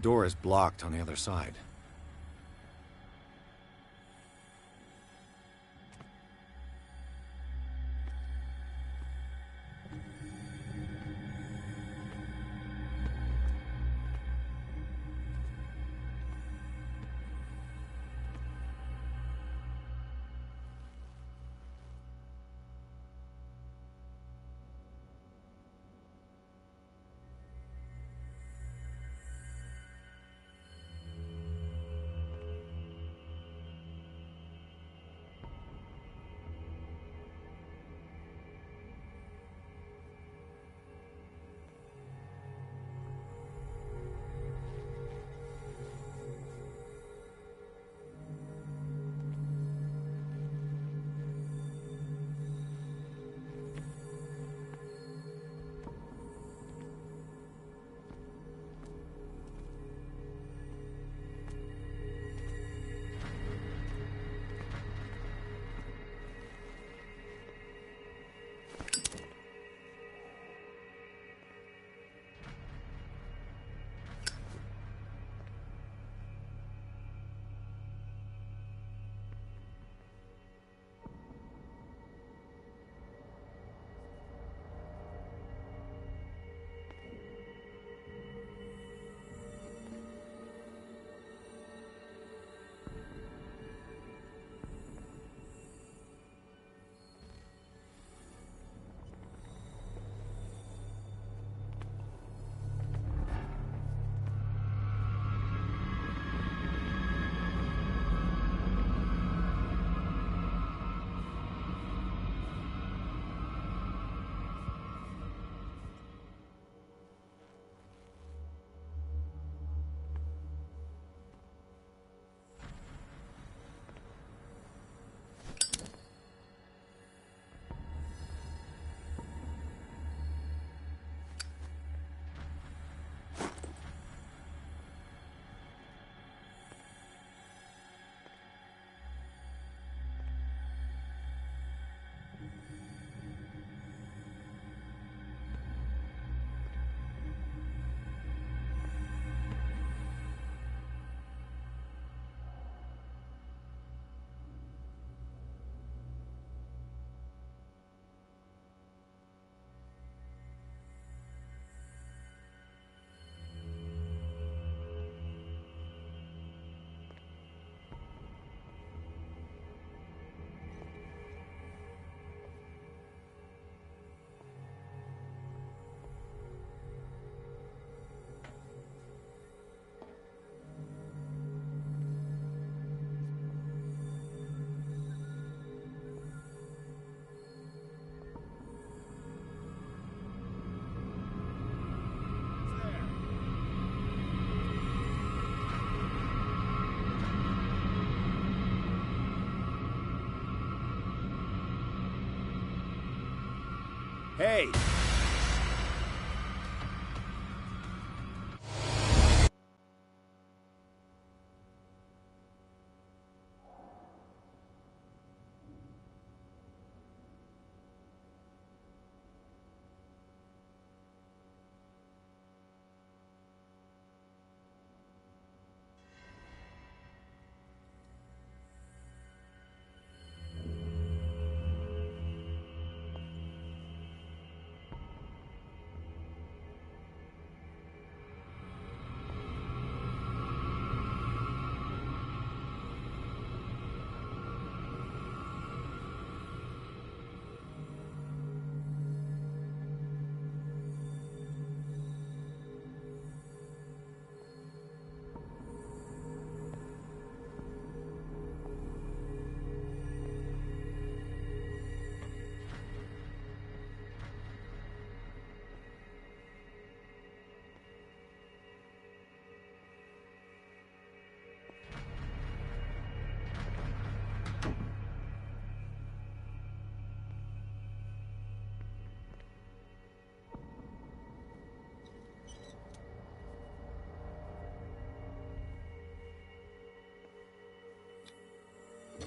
door is blocked on the other side. Hey!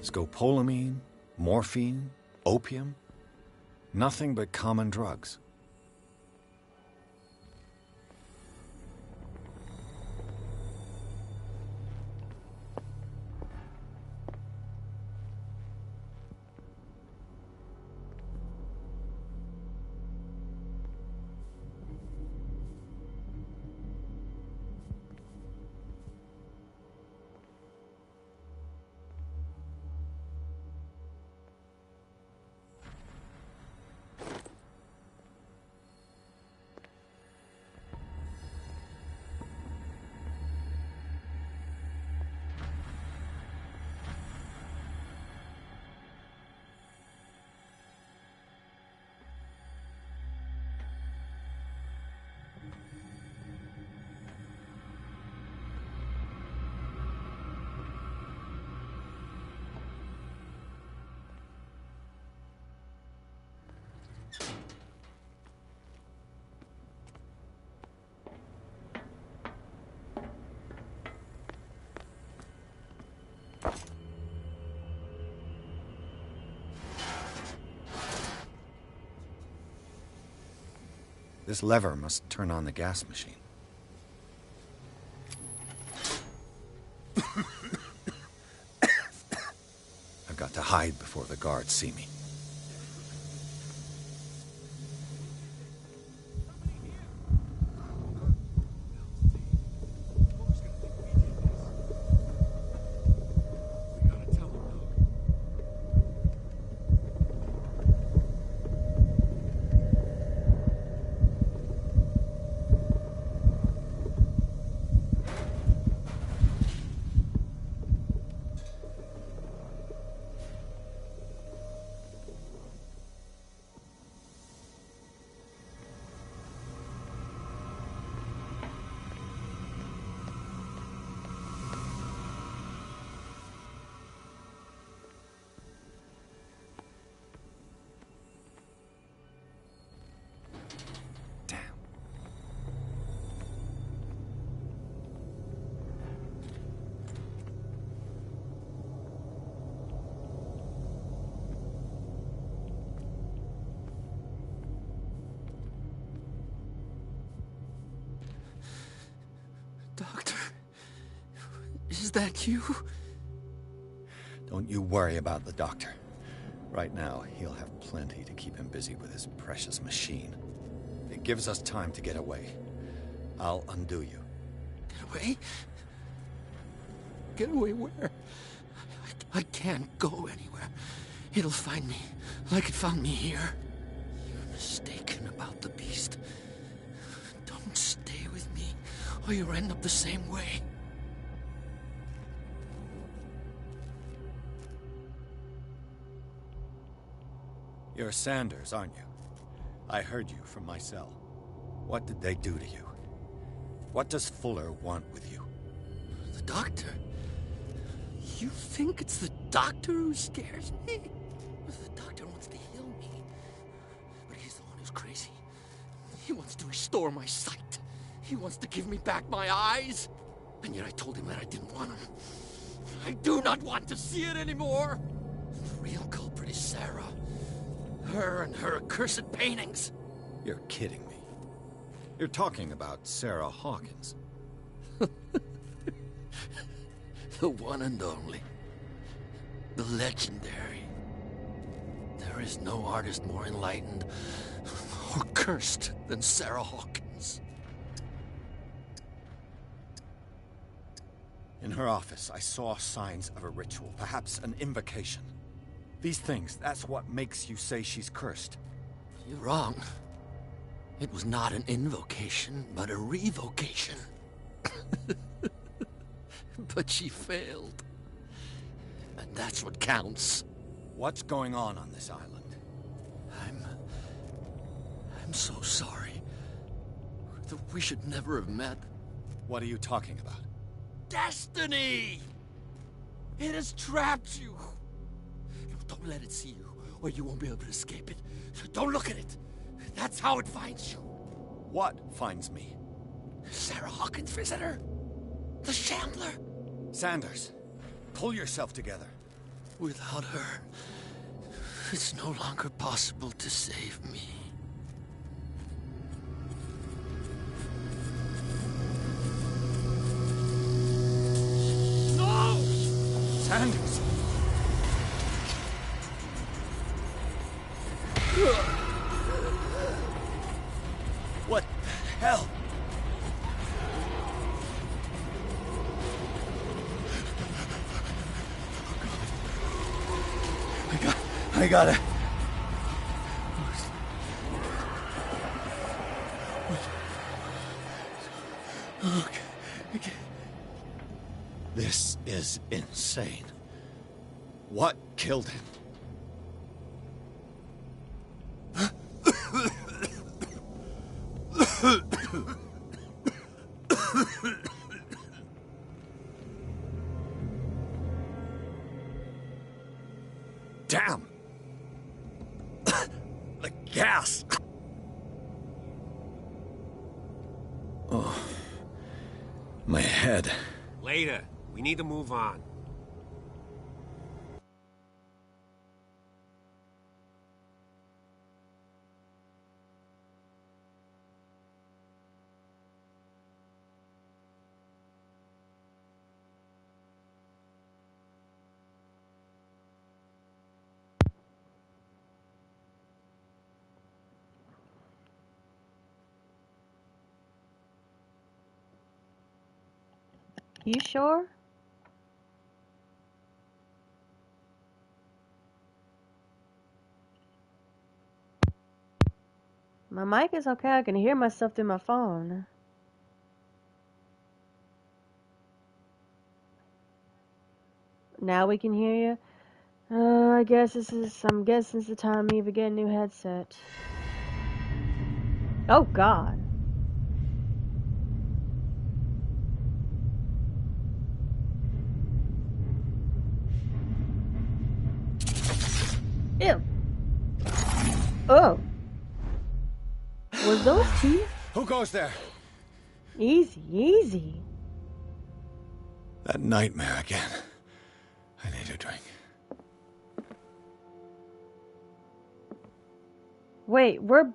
Scopolamine, morphine, opium, nothing but common drugs. This lever must turn on the gas machine. I've got to hide before the guards see me. Doctor, is that you? Don't you worry about the doctor. Right now, he'll have plenty to keep him busy with his precious machine. It gives us time to get away. I'll undo you. Get away? Get away where? I can't go anywhere. It'll find me, like it found me here. You're mistaken about the beast. Don't stay with me, or you'll end up the same way. You're Sanders, aren't you? I heard you from my cell. What did they do to you? What does Fuller want with you? The doctor? You think it's the doctor who scares me? The doctor wants to heal me. But he's the one who's crazy. He wants to restore my sight. He wants to give me back my eyes. And yet I told him that I didn't want him. I do not want to see it anymore. The real culprit is Sarah. Her and her accursed paintings. You're kidding me. You're talking about Sarah Hawkins. The one and only. The legendary. There is no artist more enlightened or cursed than Sarah Hawkins. In her office, I saw signs of a ritual, perhaps an invocation. These things, that's what makes you say she's cursed. You're wrong. It was not an invocation, but a revocation. But she failed. And that's what counts. What's going on this island? I'm so sorry. We should never have met. What are you talking about? Destiny! It has trapped you. No, don't let it see you, or you won't be able to escape it. Don't look at it. That's how it finds you. What finds me? Sarah Hawkins' visitor. The Shambler. Sanders, pull yourself together. Without her, it's no longer possible to save me. No! Sanders! What the hell? I gotta... Okay. This is insane. What killed him? Damn! The gas! Oh. My head. Later. We need to move on. You sure? My mic is okay. I can hear myself through my phone. Now we can hear you. I guess I'm guessing it's the time you even get a new headset. Oh, God. Ew. Oh. Was those teeth? Who goes there? Easy, easy. That nightmare again. I need a drink. Wait, we're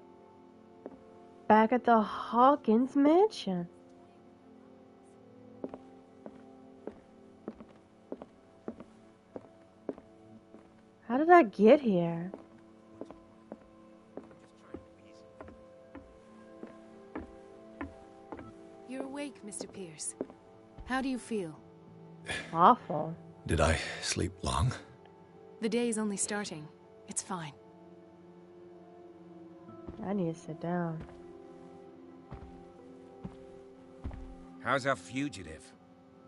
back at the Hawkins mansion. How did I get here? You're awake, Mr. Pierce. How do you feel? Awful. Did I sleep long? The day is only starting. It's fine. I need to sit down. How's our fugitive?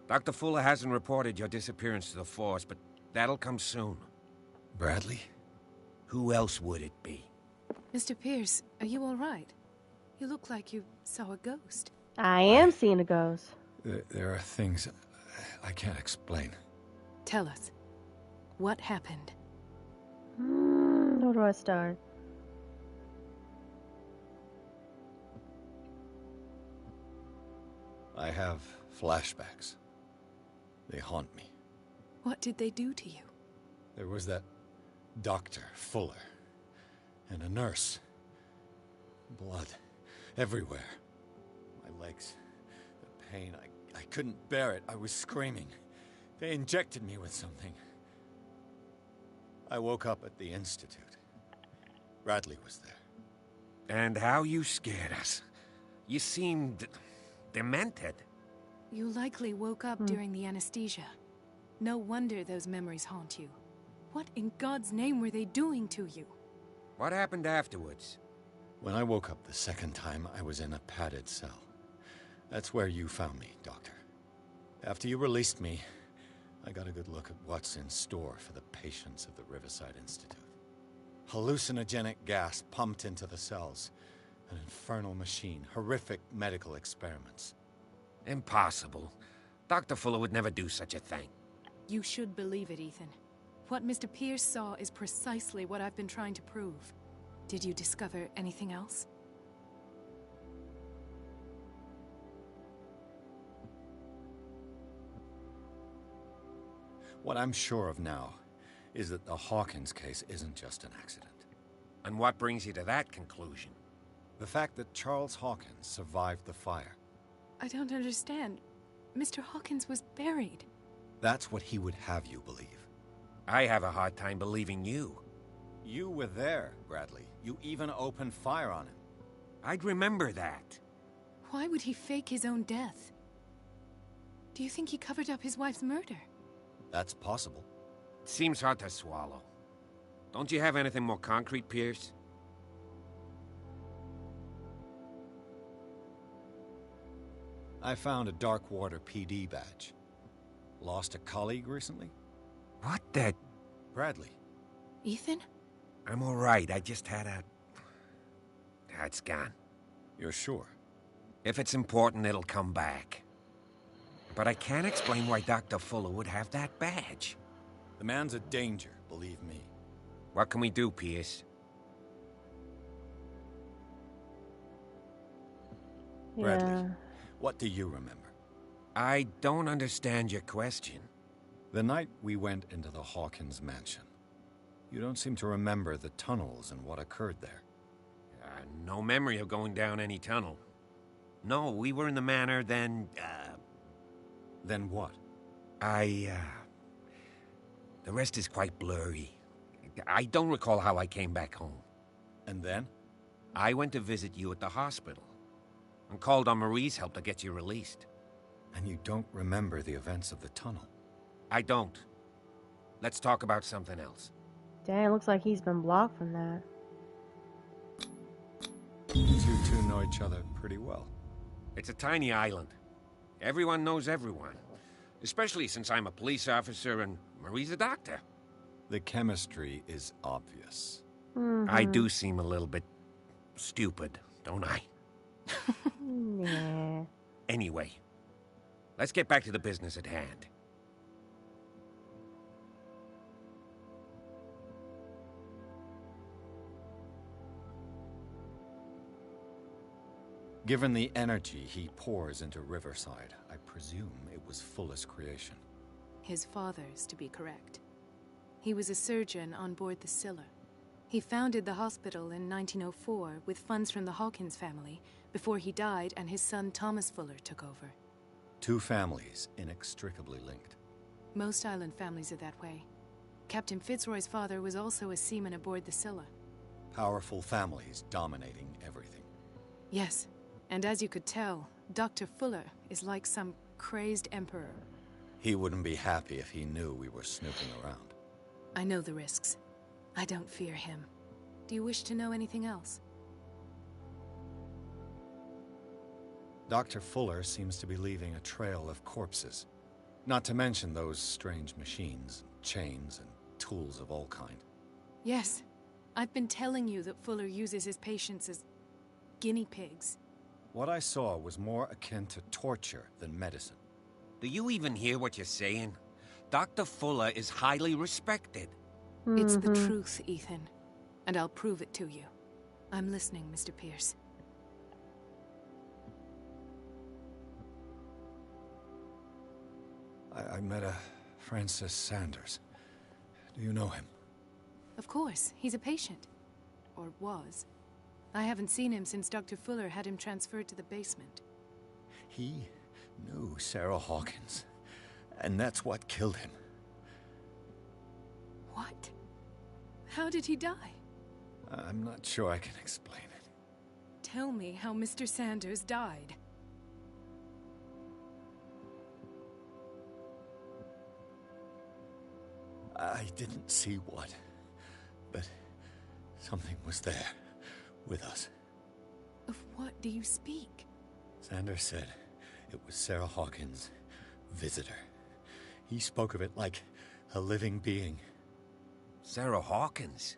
Dr. Fuller hasn't reported your disappearance to the force, but that'll come soon. Bradley? Who else would it be? Mr. Pierce, are you all right? You look like you saw a ghost. I am seeing a ghost. There are things I can't explain. Tell us. What happened? Where do I start? I have flashbacks. They haunt me. What did they do to you? There was that Dr. Fuller and a nurse. Blood everywhere. My legs, the pain, I couldn't bear it. I was screaming. They injected me with something. I woke up at the Institute. Bradley was there. And how you scared us. You seemed demented. You likely woke up during the anesthesia. No wonder those memories haunt you. What in God's name were they doing to you? What happened afterwards? When I woke up the second time, I was in a padded cell. That's where you found me, Doctor. After you released me, I got a good look at what's in store for the patients of the Riverside Institute. Hallucinogenic gas pumped into the cells. An infernal machine. Horrific medical experiments. Impossible. Dr. Fuller would never do such a thing. You should believe it, Ethan. What Mr. Pierce saw is precisely what I've been trying to prove. Did you discover anything else? What I'm sure of now is that the Hawkins case isn't just an accident. And what brings you to that conclusion? The fact that Charles Hawkins survived the fire. I don't understand. Mr. Hawkins was buried. That's what he would have you believe. I have a hard time believing you. You were there, Bradley. You even opened fire on him. I'd remember that. Why would he fake his own death? Do you think he covered up his wife's murder? That's possible. It seems hard to swallow. Don't you have anything more concrete, Pierce? I found a Darkwater PD badge. Lost a colleague recently? What the... Bradley. Ethan? I'm all right. I just had a... It's gone. You're sure? If it's important, it'll come back. But I can't explain why Dr. Fuller would have that badge. The man's a danger, believe me. What can we do, Pierce? Bradley, Yeah. what do you remember? I don't understand your question. The night we went into the Hawkins mansion. You don't seem to remember the tunnels and what occurred there. No memory of going down any tunnel. No, we were in the manor, then, Then what? The rest is quite blurry. I don't recall how I came back home. And then? I went to visit you at the hospital. And called on Marie's help to get you released. And you don't remember the events of the tunnel? I don't. Let's talk about something else. Dang, looks like he's been blocked from that. You two know each other pretty well. It's a tiny island. Everyone knows everyone. Especially since I'm a police officer and Marie's a doctor. The chemistry is obvious. I do seem a little bit stupid, don't I? Yeah. Anyway, let's get back to the business at hand. Given the energy he pours into Riverside, I presume it was Fuller's creation. His father's, to be correct. He was a surgeon on board the Scylla. He founded the hospital in 1904 with funds from the Hawkins family before he died and his son Thomas Fuller took over. Two families inextricably linked. Most island families are that way. Captain Fitzroy's father was also a seaman aboard the Scylla. Powerful families dominating everything. Yes, and as you could tell, Dr. Fuller is like some crazed emperor. He wouldn't be happy if he knew we were snooping around. I know the risks. I don't fear him. Do you wish to know anything else? Dr. Fuller seems to be leaving a trail of corpses. Not to mention those strange machines, chains, and tools of all kind. Yes. I've been telling you that Fuller uses his patients as guinea pigs. What I saw was more akin to torture than medicine. Do you even hear what you're saying? Dr. Fuller is highly respected. It's the truth, Ethan. And I'll prove it to you. I'm listening, Mr. Pierce. I met a Francis Sanders. Do you know him? Of course. He's a patient. Or was. I haven't seen him since Dr. Fuller had him transferred to the basement. He knew Sarah Hawkins. And that's what killed him. What? How did he die? I'm not sure I can explain it. Tell me how Mr. Sanders died. I didn't see what, but something was there, with us. Of what do you speak? Sanders said it was Sarah Hawkins' visitor. He spoke of it like a living being. Sarah Hawkins?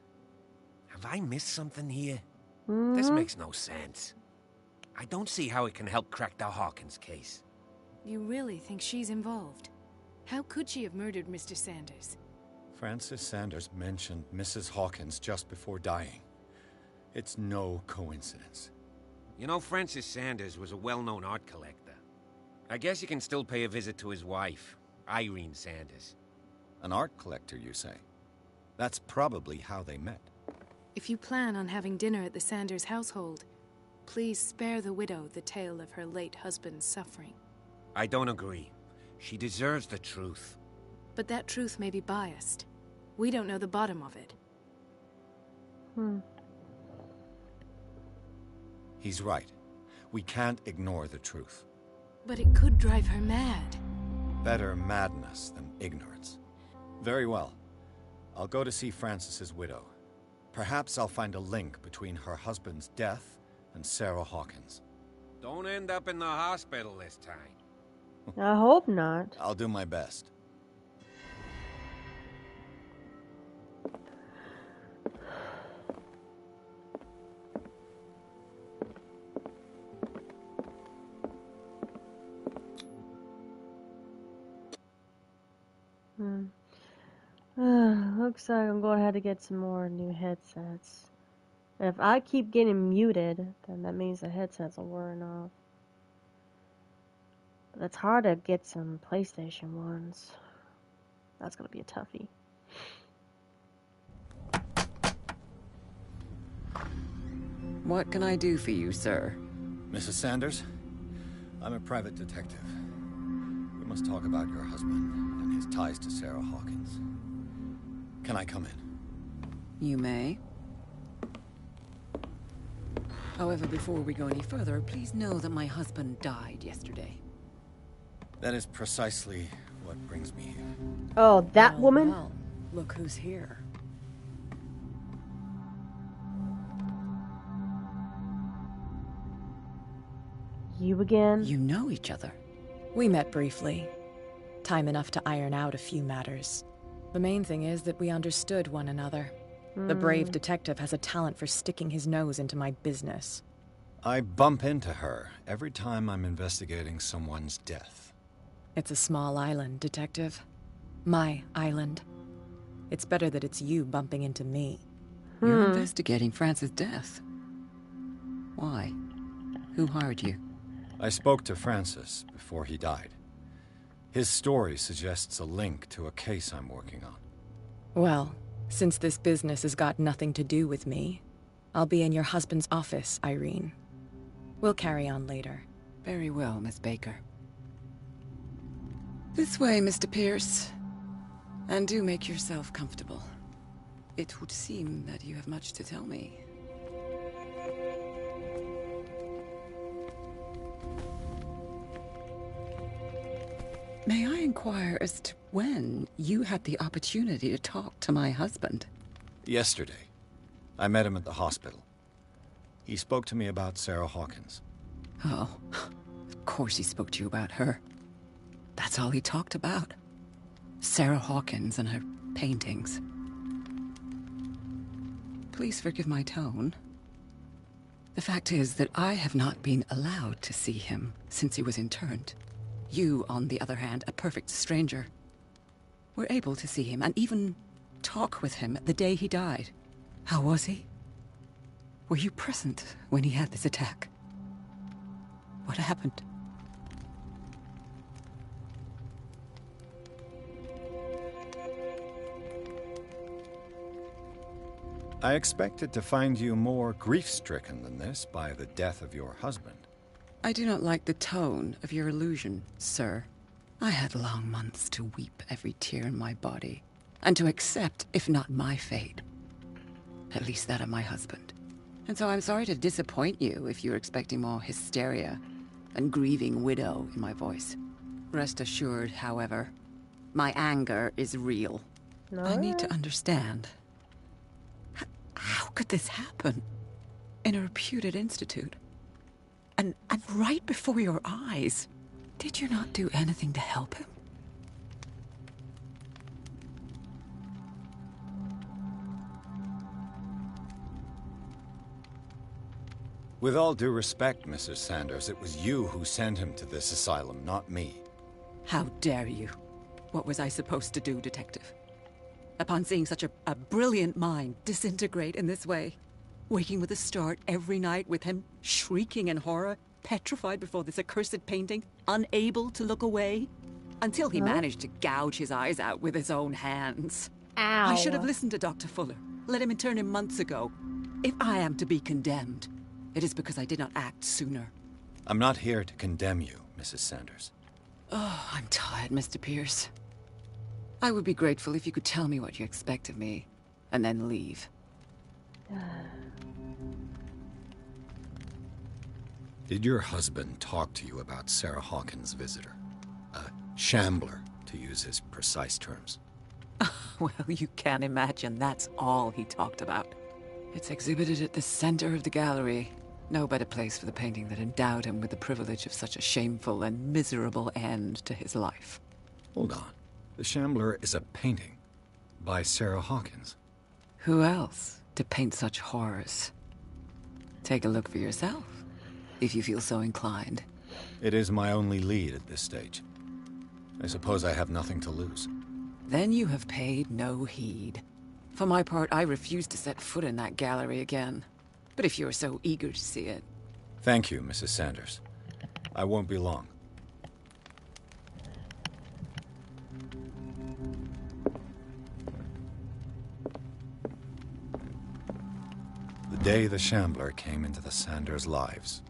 Have I missed something here? This makes no sense. I don't see how it can help crack the Hawkins case. You really think she's involved? How could she have murdered Mr. Sanders? Francis Sanders mentioned Mrs. Hawkins just before dying. It's no coincidence. You know, Francis Sanders was a well-known art collector. I guess you can still pay a visit to his wife, Irene Sanders. An art collector, you say? That's probably how they met. If you plan on having dinner at the Sanders household, please spare the widow the tale of her late husband's suffering. I don't agree. She deserves the truth. But that truth may be biased. We don't know the bottom of it. He's right. We can't ignore the truth. But it could drive her mad. Better madness than ignorance. Very well. I'll go to see Francis's widow. Perhaps I'll find a link between her husband's death and Sarah Hawkins. Don't end up in the hospital this time. I hope not. I'll do my best. Looks like I'm going to have to get some more new headsets. If I keep getting muted, then that means the headsets are wearing off. But it's hard to get some PlayStation ones. That's going to be a toughie. What can I do for you, sir? Mrs. Sanders, I'm a private detective. We must talk about your husband and his ties to Sarah Hawkins. Can I come in? You may. However, before we go any further, please know that my husband died yesterday. That is precisely what brings me here. Oh, that Well, woman? well, look who's here. You again? You know each other. We met briefly. Time enough to iron out a few matters. The main thing is that we understood one another. The brave detective has a talent for sticking his nose into my business. I bump into her every time I'm investigating someone's death. It's a small island, Detective. My island. It's better that it's you bumping into me. You're investigating Francis' death. Why? Who hired you? I spoke to Francis before he died. His story suggests a link to a case I'm working on. Well, since this business has got nothing to do with me, I'll be in your husband's office, Irene. We'll carry on later. Very well, Miss Baker. This way, Mr. Pierce. And do make yourself comfortable. It would seem that you have much to tell me. May I inquire as to when you had the opportunity to talk to my husband? Yesterday, I met him at the hospital. He spoke to me about Sarah Hawkins. Oh, of course he spoke to you about her. That's all he talked about. Sarah Hawkins and her paintings. Please forgive my tone. The fact is that I have not been allowed to see him since he was interned. You, on the other hand, a perfect stranger, were able to see him and even talk with him the day he died. How was he? Were you present when he had this attack? What happened? I expected to find you more grief-stricken than this by the death of your husband. I do not like the tone of your allusion, sir. I had long months to weep every tear in my body, and to accept, if not my fate, at least that of my husband. And so I'm sorry to disappoint you if you're expecting more hysteria and grieving widow in my voice. Rest assured, however, my anger is real. I need to understand. How could this happen? In a reputed institute? And right before your eyes. Did you not do anything to help him? With all due respect, Mrs. Sanders, it was you who sent him to this asylum, not me. How dare you? What was I supposed to do, Detective? Upon seeing such a brilliant mind disintegrate in this way, waking with a start every night with him shrieking in horror, petrified before this accursed painting, unable to look away, until he managed to gouge his eyes out with his own hands. Ow. I should have listened to Dr. Fuller, let him intern him months ago. If I am to be condemned, it is because I did not act sooner. I'm not here to condemn you, Mrs. Sanders. Oh, I'm tired, Mr. Pierce. I would be grateful if you could tell me what you expect of me, and then leave. Did your husband talk to you about Sarah Hawkins' visitor? A shambler, to use his precise terms. Well, you can imagine that's all he talked about. It's exhibited at the center of the gallery. No better place for the painting that endowed him with the privilege of such a shameful and miserable end to his life. Hold on. The Shambler is a painting by Sarah Hawkins. Who else to paint such horrors? Take a look for yourself, if you feel so inclined. It is my only lead at this stage. I suppose I have nothing to lose. Then you have paid no heed. For my part, I refuse to set foot in that gallery again. But if you're so eager to see it... Thank you, Mrs. Sanders. I won't be long. The day the Shambler came into the Sanders' lives.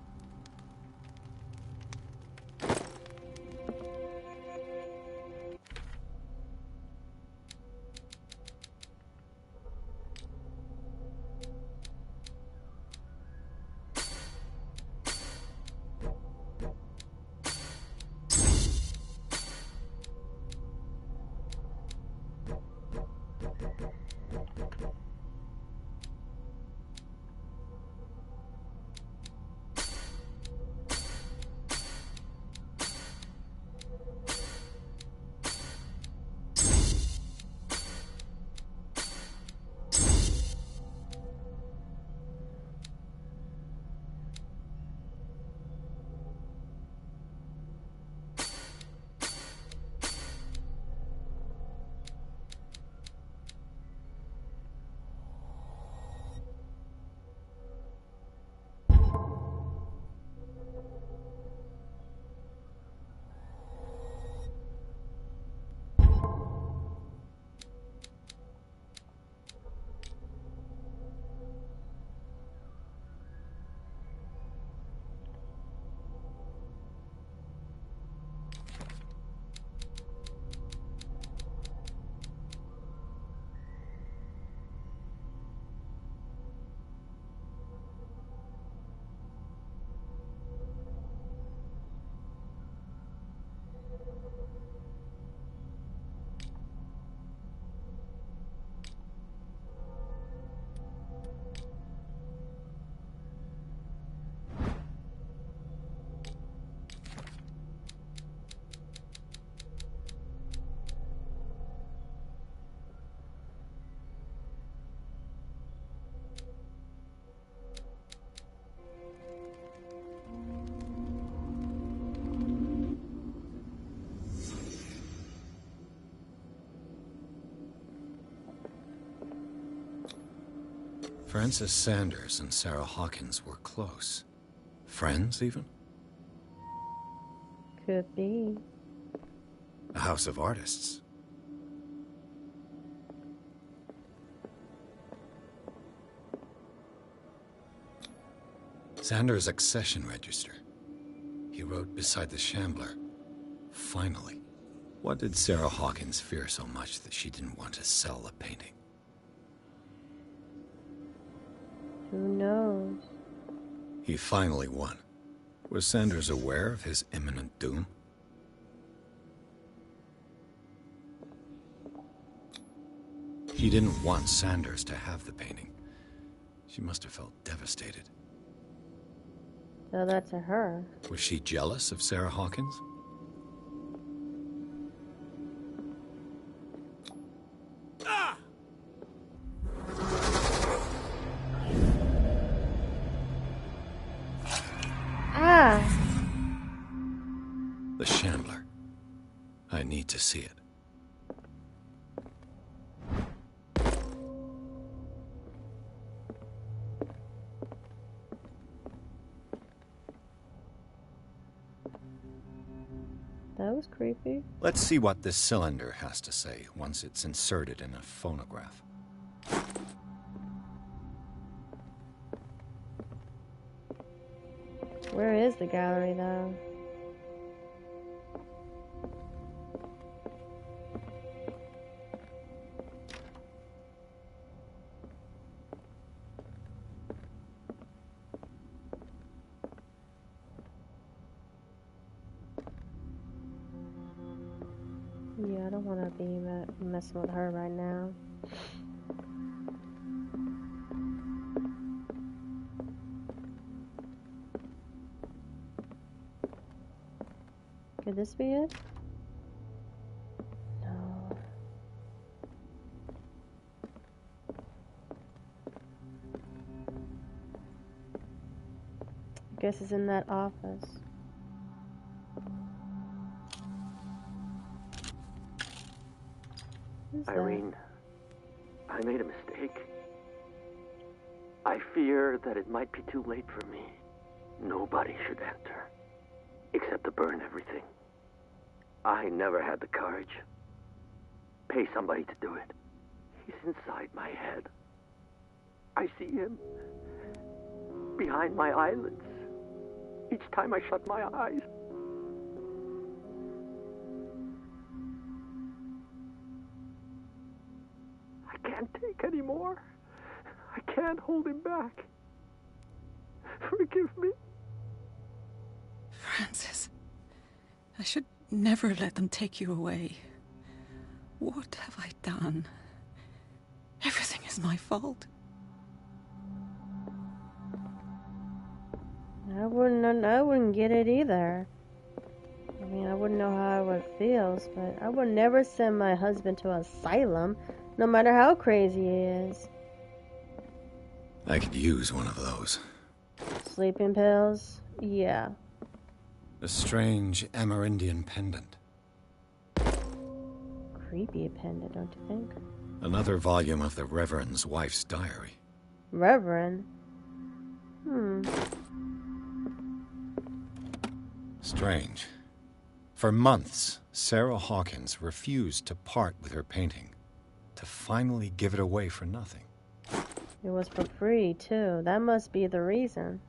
Francis Sanders and Sarah Hawkins were close. Friends, even? Could be. A house of artists. Sanders' accession register. He wrote beside the Shambler, "Finally." What did Sarah Hawkins fear so much that she didn't want to sell the painting? Who knows? He finally won. Was Sanders aware of his imminent doom? She didn't want Sanders to have the painting. She must have felt devastated. Tell that to her. Was she jealous of Sarah Hawkins? The Shambler. I need to see it. That was creepy. Let's see what this cylinder has to say once it's inserted in a phonograph. Where is the gallery, though? Yeah, I don't want to be messing with her right now. Could this be it? No. I guess it's in that office. Irene, I made a mistake. I fear that it might be too late for me. Nobody should enter, except to burn everything. I never had the courage. Pay somebody to do it. He's inside my head. I see him behind my eyelids each time I shut my eyes. I can't take any more. I can't hold him back. Forgive me. Francis, I should never let them take you away. What have I done? Everything is my fault. I wouldn't get it either. I mean, I wouldn't know how it feels, but I would never send my husband to asylum, no matter how crazy he is. I could use one of those. Sleeping pills? Yeah. A strange Amerindian pendant. Creepy pendant, don't you think? Another volume of the Reverend's wife's diary. Reverend? Strange. For months, Sarah Hawkins refused to part with her painting, to finally give it away for nothing. It was for free, too. That must be the reason.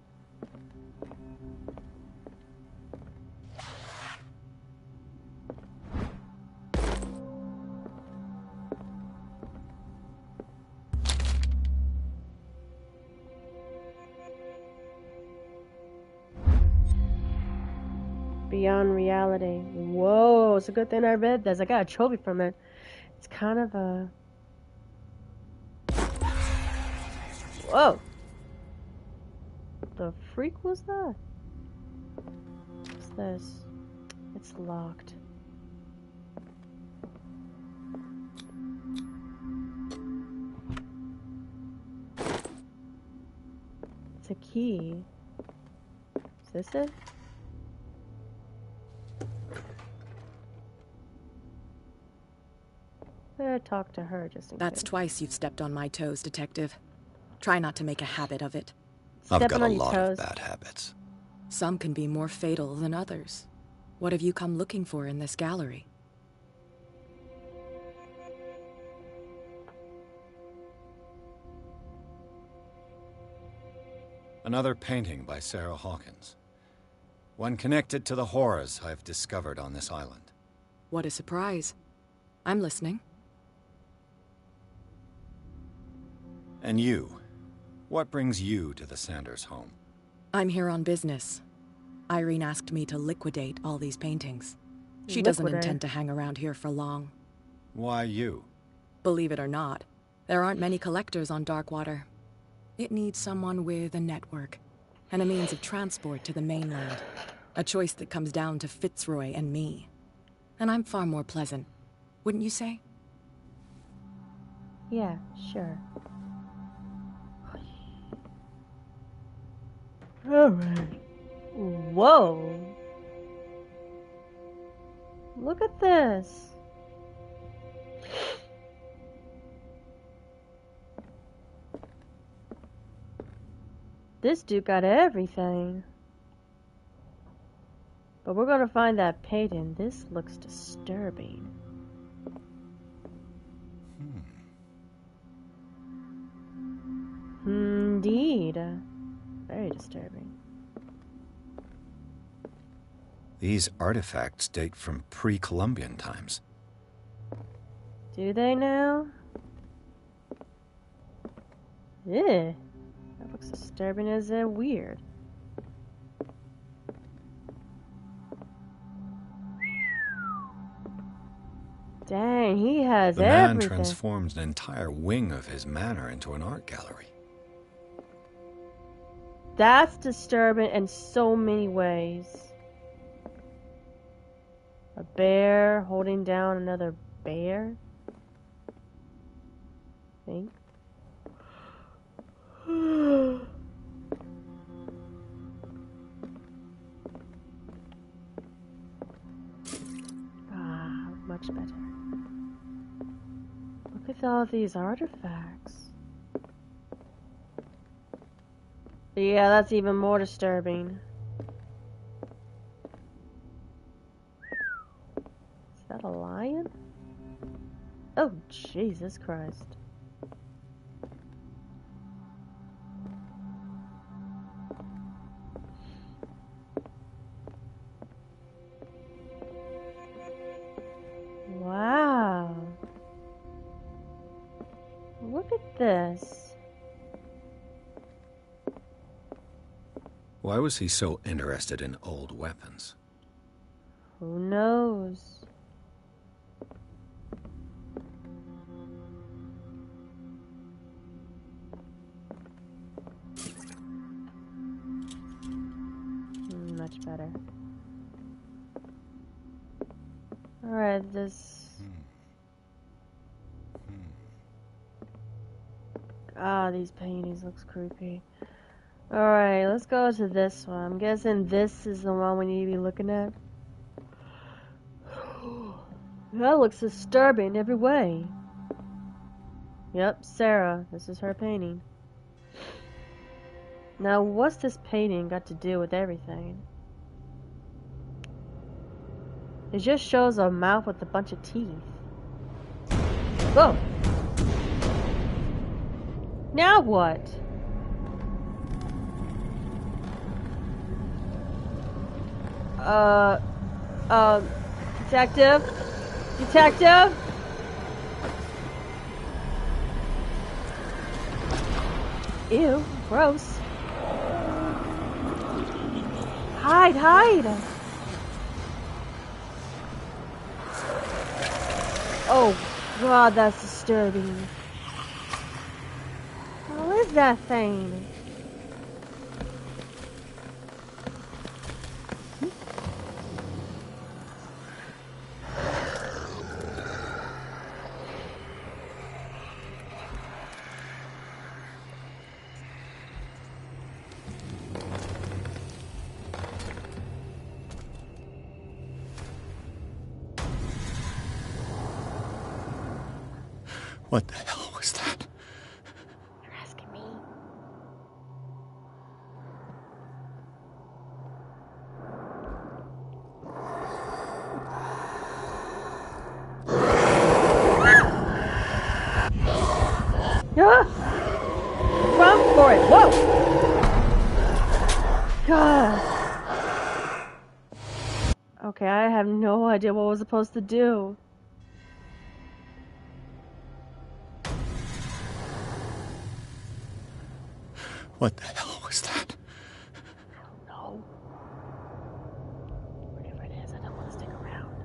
Beyond reality. Whoa, it's a good thing I read this. I got a trophy from it. It's kind of a... Whoa! The freak was that? What's this? It's locked. It's a key. Is this it? Better talk to her just in That's case. twice you've stepped on my toes, Detective. Try not to make a habit of it. I've Stepping got a on your lot of toes. bad habits. Some can be more fatal than others. What have you come looking for in this gallery? Another painting by Sarah Hawkins. One connected to the horrors I've discovered on this island. What a surprise. I'm listening. And you? What brings you to the Sanders home? I'm here on business. Irene asked me to liquidate all these paintings. She doesn't intend to hang around here for long. Why you? Believe it or not, there aren't many collectors on Darkwater. It needs someone with a network and a means of transport to the mainland. A choice that comes down to Fitzroy and me. And I'm far more pleasant, wouldn't you say? Yeah, sure. Alright. Whoa. Look at this. This dude got everything. But we're gonna find that painting. This looks disturbing. Indeed. Very disturbing. These artifacts date from pre-Columbian times. Do they now? Yeah. That looks disturbing as weird. Dang, he has The man everything. transformed an entire wing of his manor into an art gallery. That's disturbing in so many ways. A bear holding down another bear. Think. Much better. Look at all these artifacts. Yeah, that's even more disturbing. Is that a lion? Oh, Jesus Christ. Wow. Look at this. Why was he so interested in old weapons? Who knows? Much better. Alright, this... these paintings looks creepy. Alright, let's go to this one. I'm guessing this is the one we need to be looking at. That looks disturbing in every way. Yep, Sarah. This is her painting. Now, what's this painting got to do with everything? It just shows a mouth with a bunch of teeth. Whoa! Now what? Detective? Detective? Ew, gross. Hide, hide! Oh, God, that's disturbing. What is that thing? What the hell was that? You're asking me? for it. Whoa! God. Okay, I have no idea what I was supposed to do. What the hell was that? I don't know. Whatever it is, I don't want to stick around.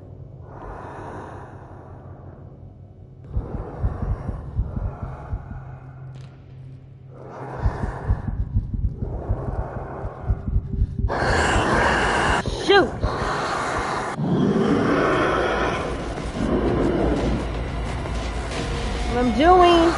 Shoot! What I'm doing?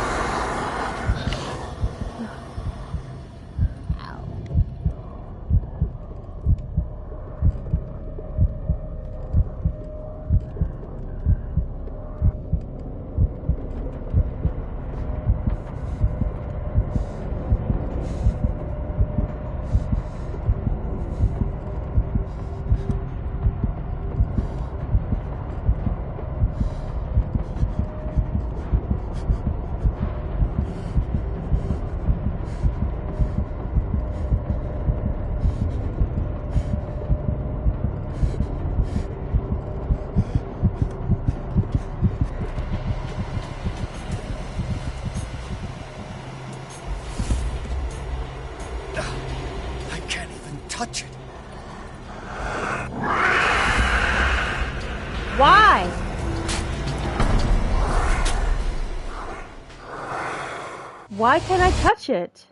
Touch it. Why? Why can't I touch it?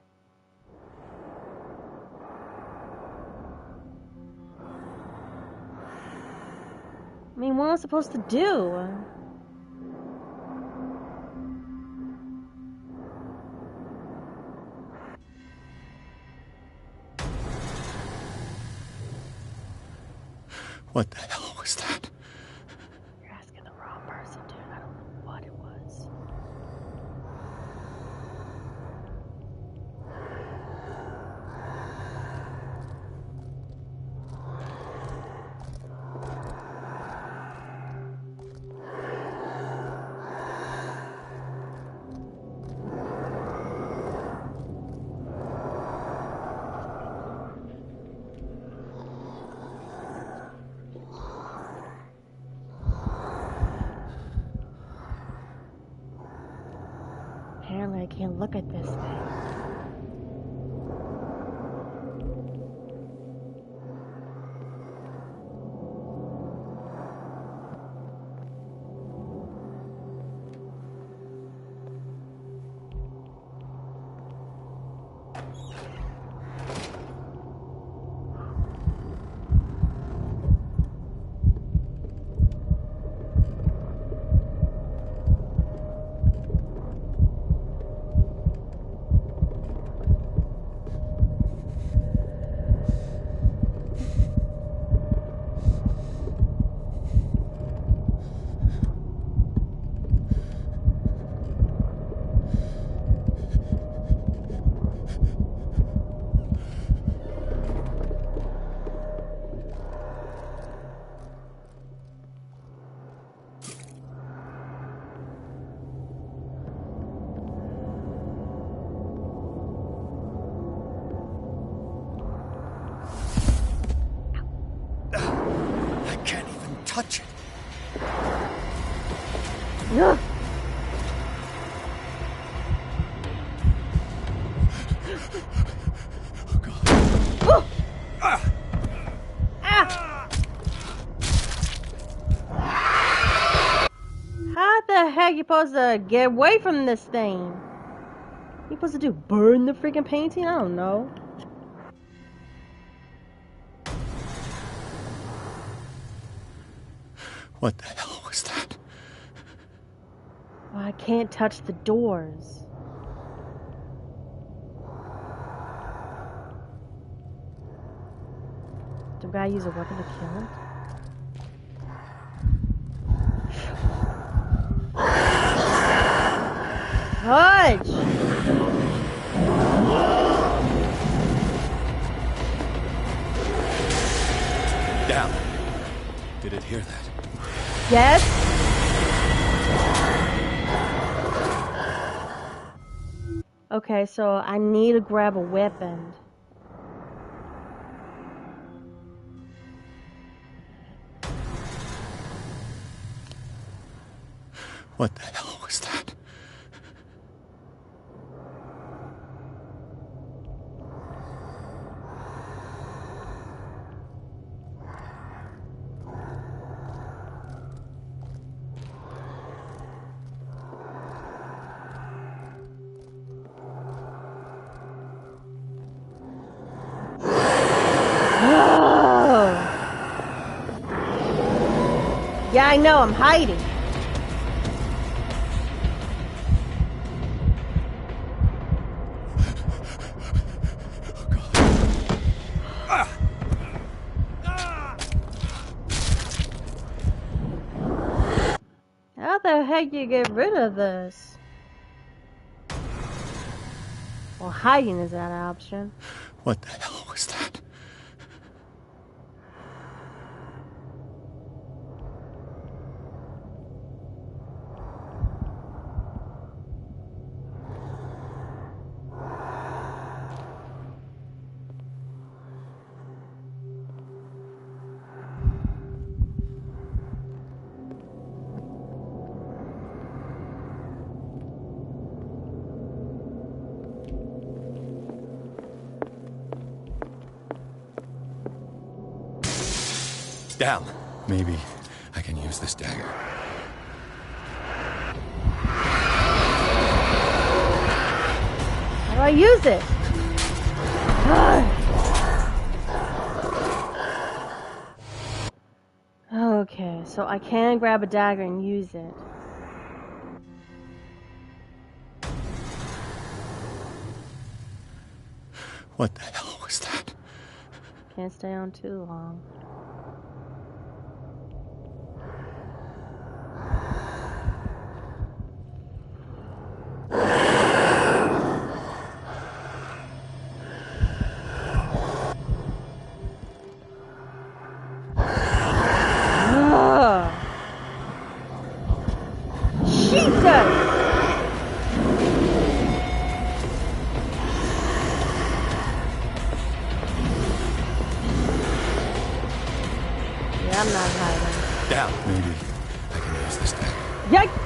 I mean, what am I supposed to do? What the hell was that? You're asking the wrong person, dude. I don't know what it was. Apparently I can't look at this thing. Touch it. Ugh. Oh, God. Oh. Ah. How the heck you supposed to get away from this thing? You supposed to do burn the freaking painting? I don't know. What the hell was that? Well, I can't touch the doors. Do I use a weapon to kill it? Fudge! Down. Did it hear that? Yes? Okay, so I need to grab a weapon. What the hell was that? Yeah, I know, I'm hiding. How the heck do you get rid of this? Well, hiding is that option. What the hell was that? Damn. Maybe I can use this dagger. How do I use it? Okay, so I can grab a dagger and use it. What the hell was that? Can't stay on too long. I'm not hiding. Down. Maybe I can use this dagger. Yikes!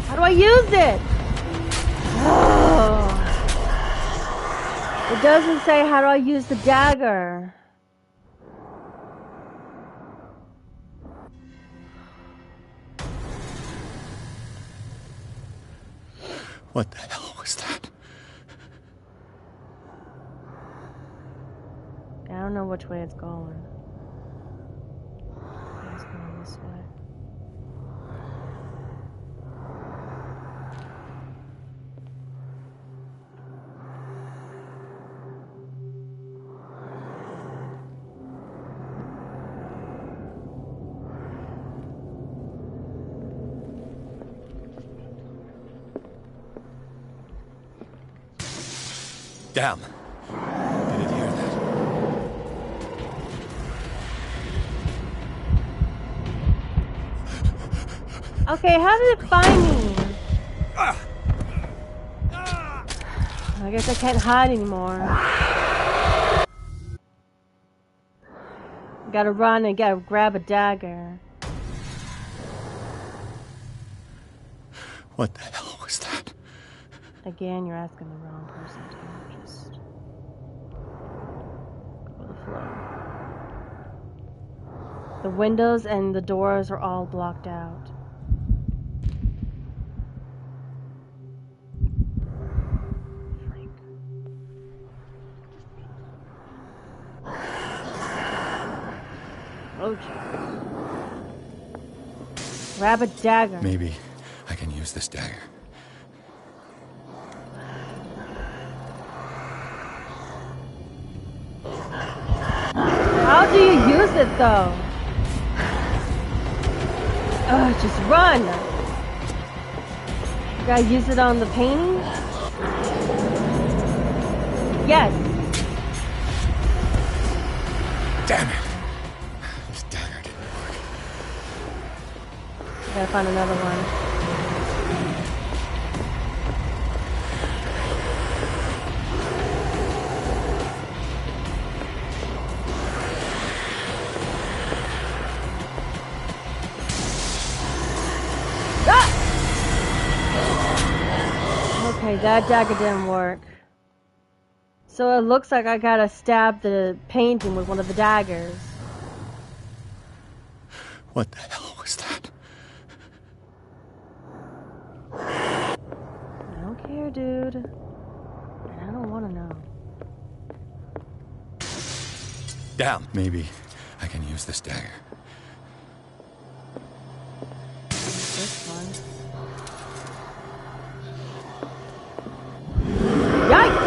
How do I use it? Oh. It doesn't say how do I use the dagger. What the hell was that? I don't know which way it's going. It's going this way. Damn. Did it hear that? Okay, how did it find me? I guess I can't hide anymore. Gotta run and gotta grab a dagger. What the hell was that? Again, you're asking the wrong person to just go with the flow. The windows and the doors are all blocked out. Freak. Okay. Grab a dagger. Maybe I can use this dagger. How do you use it though? Just run! You gotta use it on the painting? Yes! Damn it! This dagger didn't work. I gotta find another one. Okay, that dagger didn't work. So it looks like I gotta stab the painting with one of the daggers. What the hell was that? I don't care, dude. And I don't want to know. Damn. Maybe I can use this dagger. This one. Yikes!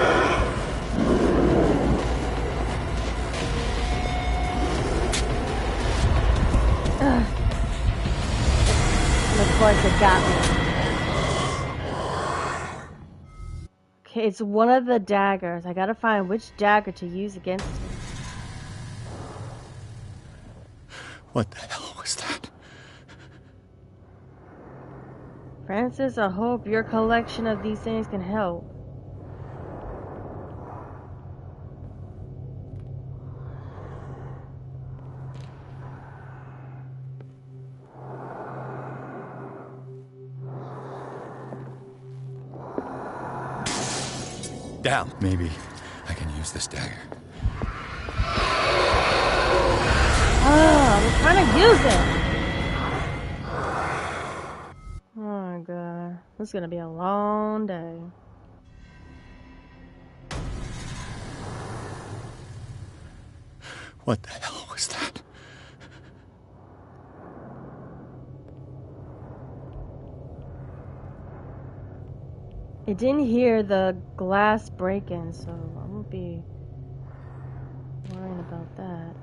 Ugh. And of course it got me. Okay, it's one of the daggers. I gotta find which dagger to use against him. What the hell was that? Francis, I hope your collection of these things can help. Damn. Maybe I can use this dagger. Oh, I'm trying to use it. Oh my god. This is gonna be a long day. What the hell was that? It didn't hear the glass break-in, so I won't be worrying about that.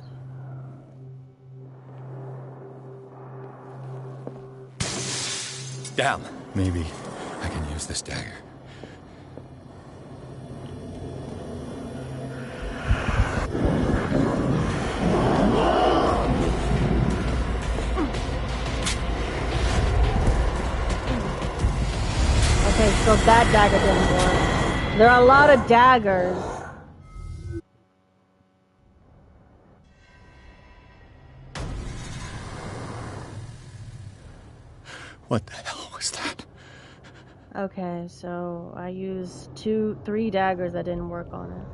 Damn. Maybe I can use this dagger. Okay, so that dagger didn't work. There are a lot of daggers. What the hell was that? Okay, so I used 3 daggers that didn't work on it.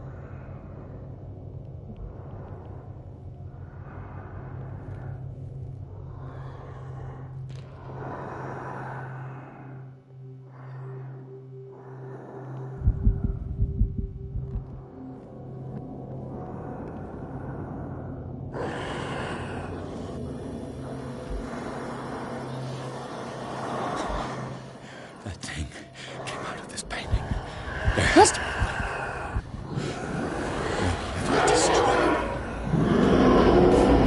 That thing came out of this painting. Just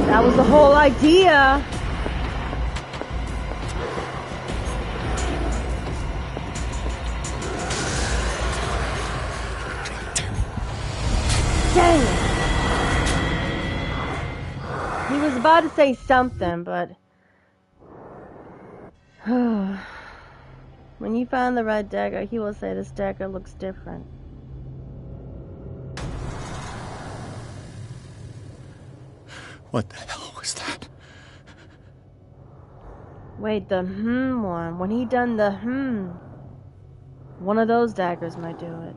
that was the whole idea. Dang it. He was about to say something, but when you find the right dagger, he will say this dagger looks different. What the hell was that? Wait, the one. When he done the one of those daggers might do it.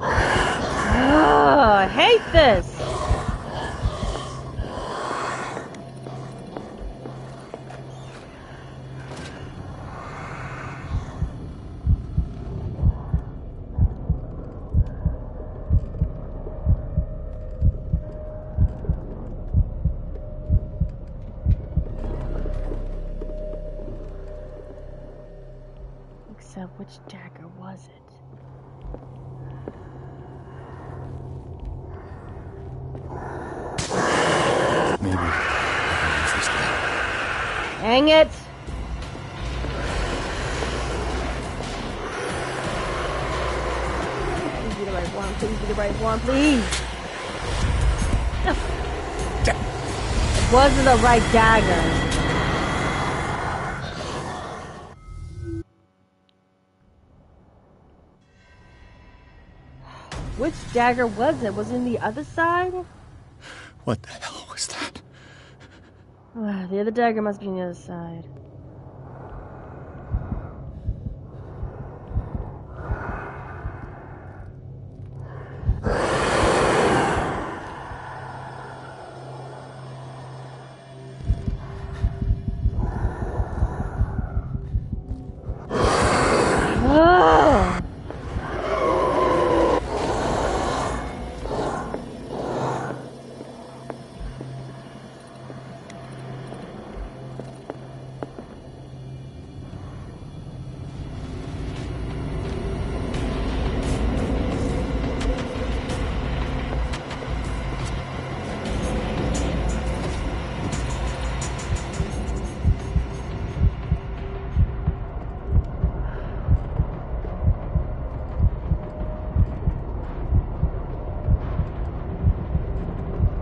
Oh, I hate this! Except which dagger was it? Maybe I can use this dagger. Dang it! Please be the right one. Please be the right one. Please. It wasn't the right dagger. Which dagger was it? Was it in the other side? What the hell was that? The other dagger must be on the other side.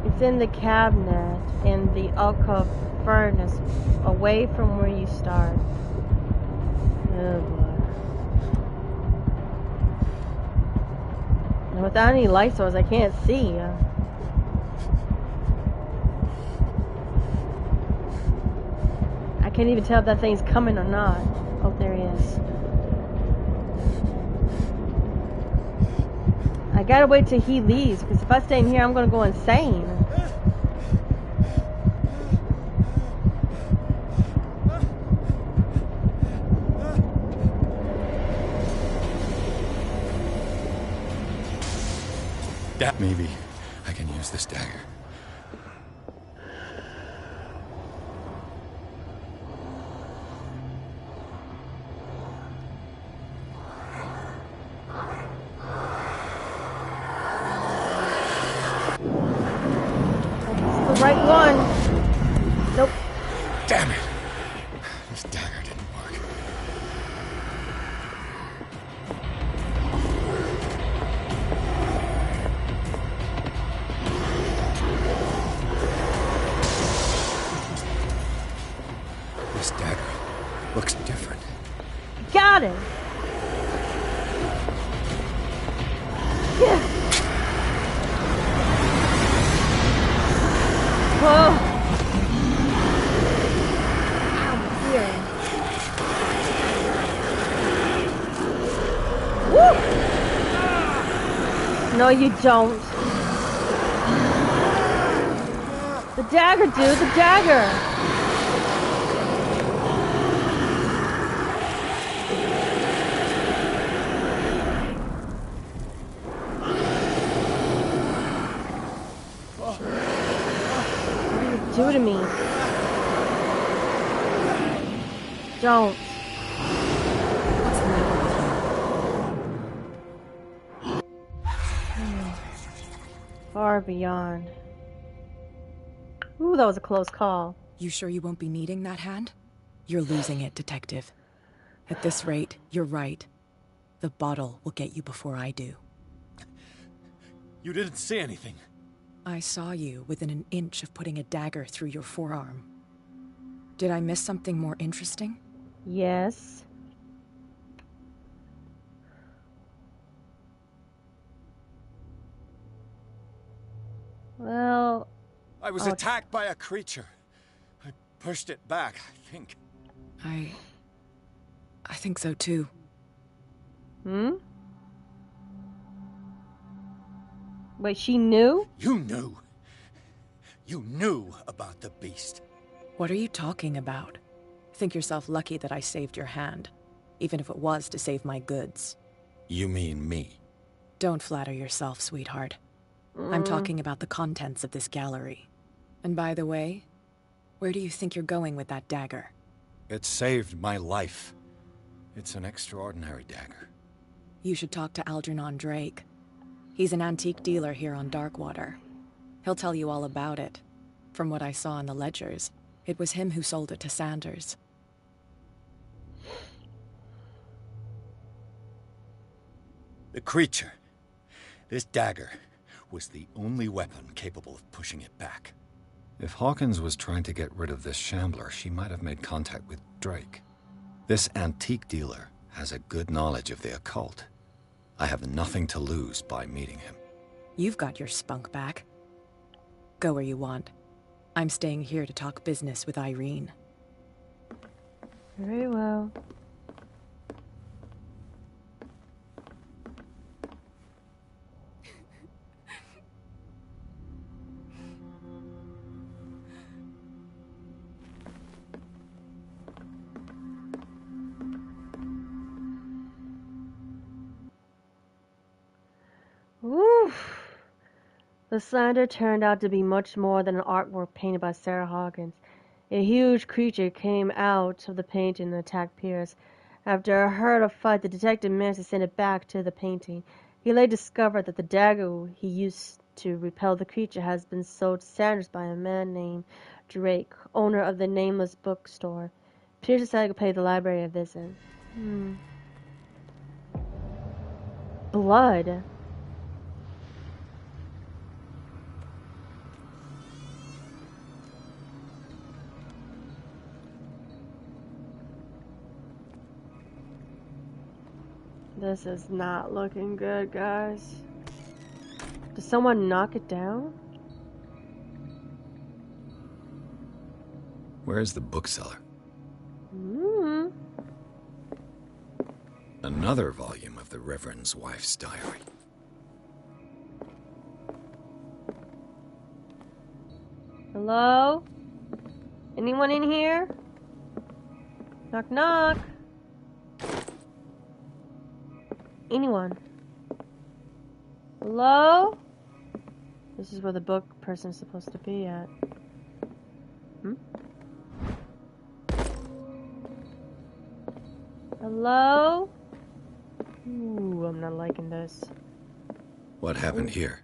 It's in the cabinet in the alcove furnace, away from where you start. Oh boy. And without any light source, I can't see. I can't even tell if that thing's coming or not. Oh, there he is. I gotta wait till he leaves, because if I stay in here, I'm gonna go insane. Maybe I can use this dagger. The right one. Nope. Damn it! This dagger didn't work. This dagger looks different. Got it. Yeah. Whoa. Here. Woo. No, you don't. The dagger, dude. The dagger. Do to me. Don't. Far beyond. Ooh, that was a close call. You sure you won't be needing that hand? You're losing it, Detective. At this rate, you're right. The bottle will get you before I do. You didn't see anything. I saw you within an inch of putting a dagger through your forearm. Did I miss something more interesting? Yes. Well... I was attacked by a creature. I pushed it back, I think. I think so too. Hmm? Wait, she knew? You knew. You knew about the beast. What are you talking about? Think yourself lucky that I saved your hand, even if it was to save my goods. You mean me? Don't flatter yourself, sweetheart. I'm talking about the contents of this gallery. And by the way, where do you think you're going with that dagger? It saved my life. It's an extraordinary dagger. You should talk to Algernon Drake. He's an antique dealer here on Darkwater. He'll tell you all about it. From what I saw in the ledgers, it was him who sold it to Sanders. The creature. This dagger was the only weapon capable of pushing it back. If Hawkins was trying to get rid of this shambler, she might have made contact with Drake. This antique dealer has a good knowledge of the occult. I have nothing to lose by meeting him. You've got your spunk back. Go where you want. I'm staying here to talk business with Irene. Very well. Oof. The slander turned out to be much more than an artwork painted by Sarah Hawkins. A huge creature came out of the painting and attacked Pierce. After a herd of fight, the detective managed to send it back to the painting. He later discovered that the dagger he used to repel the creature has been sold to Sanders by a man named Drake, owner of the Nameless bookstore. Pierce decided to pay the library a visit. Blood. This is not looking good, guys. Did someone knock it down? Where's the bookseller? Another volume of the Reverend's wife's diary. Hello? Anyone in here? Knock, knock. Anyone? Hello? This is where the book person's supposed to be at. Hello? Ooh, I'm not liking this. What happened here?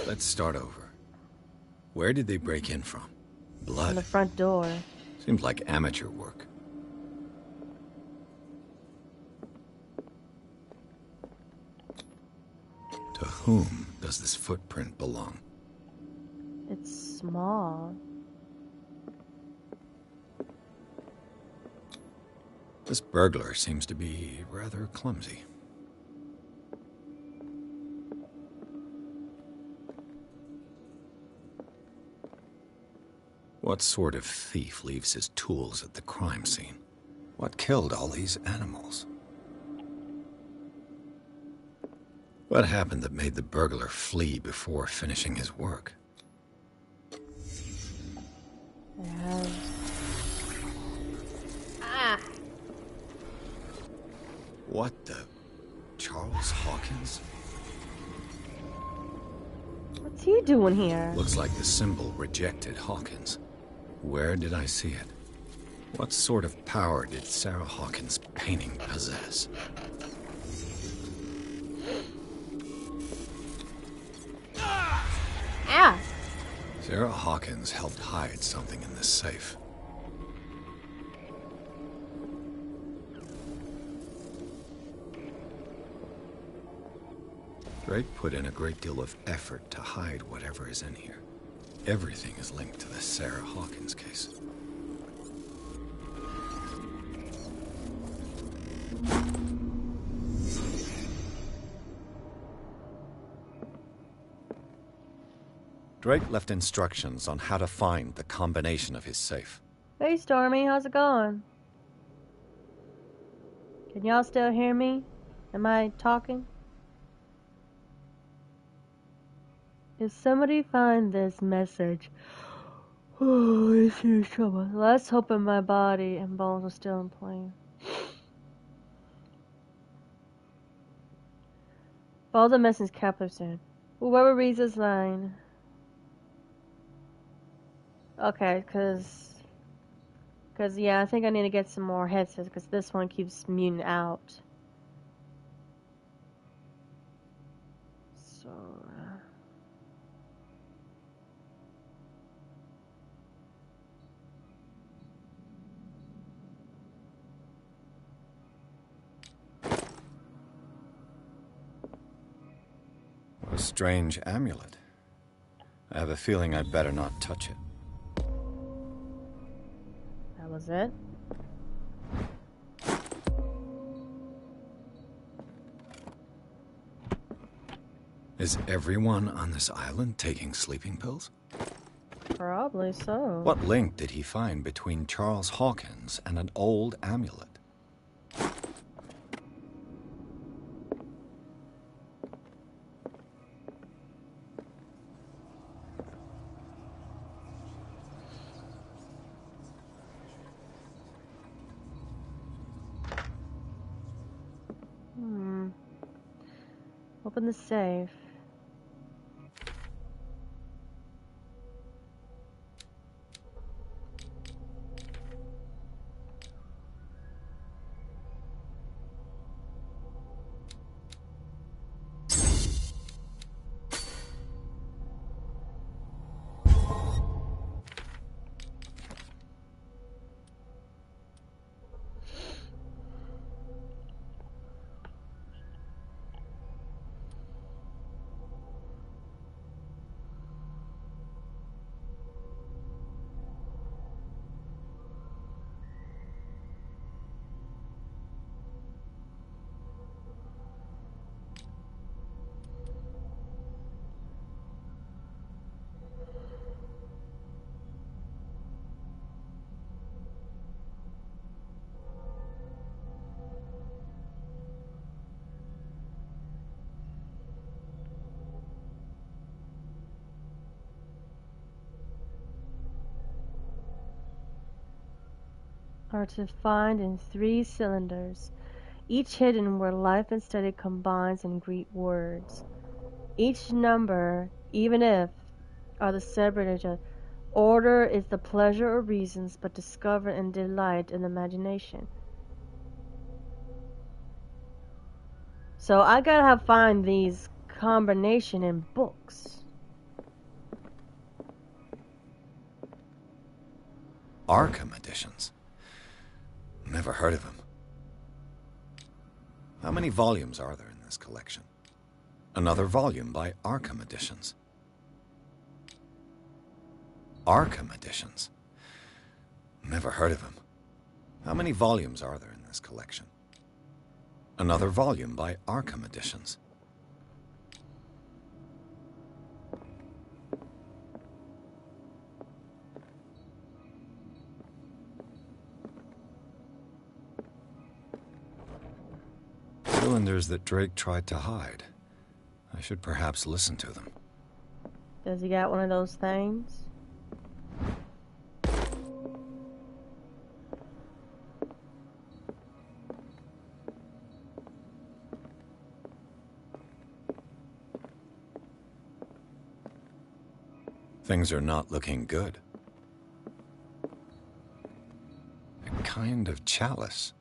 Let's start over. Where did they break in from? On Blood. the front door. Seems like amateur work. To whom does this footprint belong? It's small. This burglar seems to be rather clumsy. What sort of thief leaves his tools at the crime scene? What killed all these animals? What happened that made the burglar flee before finishing his work? What the... Charles Hawkins? What's he doing here? Looks like the symbol rejected Hawkins. Where did I see it? What sort of power did Sarah Hawkins' painting possess? Ah! Sarah Hawkins helped hide something in this safe. Drake put in a great deal of effort to hide whatever is in here. Everything is linked to the Sarah Hawkins case. Drake left instructions on how to find the combination of his safe. Hey, Stormy, how's it going? Can y'all still hear me? Am I talking? If somebody find this message, oh, it's huge trouble. Let's hope in my body and bones are still in play. Follow the message Kepler said. Whoever reads this line. Okay, cause yeah, I think I need to get some more headsets because this one keeps muting out. So. What a strange amulet. I have a feeling I'd better not touch it. That was is it? Is everyone on this island taking sleeping pills? Probably so. What link did he find between Charles Hawkins and an old amulet? Open the safe. Are to find in 3 cylinders, each hidden where life and study combines in Greek words. Each number, even if, are the separate order is the pleasure or reasons, but discover and delight in the imagination. So I gotta find these combination in books. Arkham editions. Never heard of him. How many volumes are there in this collection? Another volume by Arkham Editions. Arkham Editions. Never heard of him. How many volumes are there in this collection? Another volume by Arkham Editions. Cylinders that Drake tried to hide. I should perhaps listen to them. Does he got one of those things? Things are not looking good. A kind of chalice.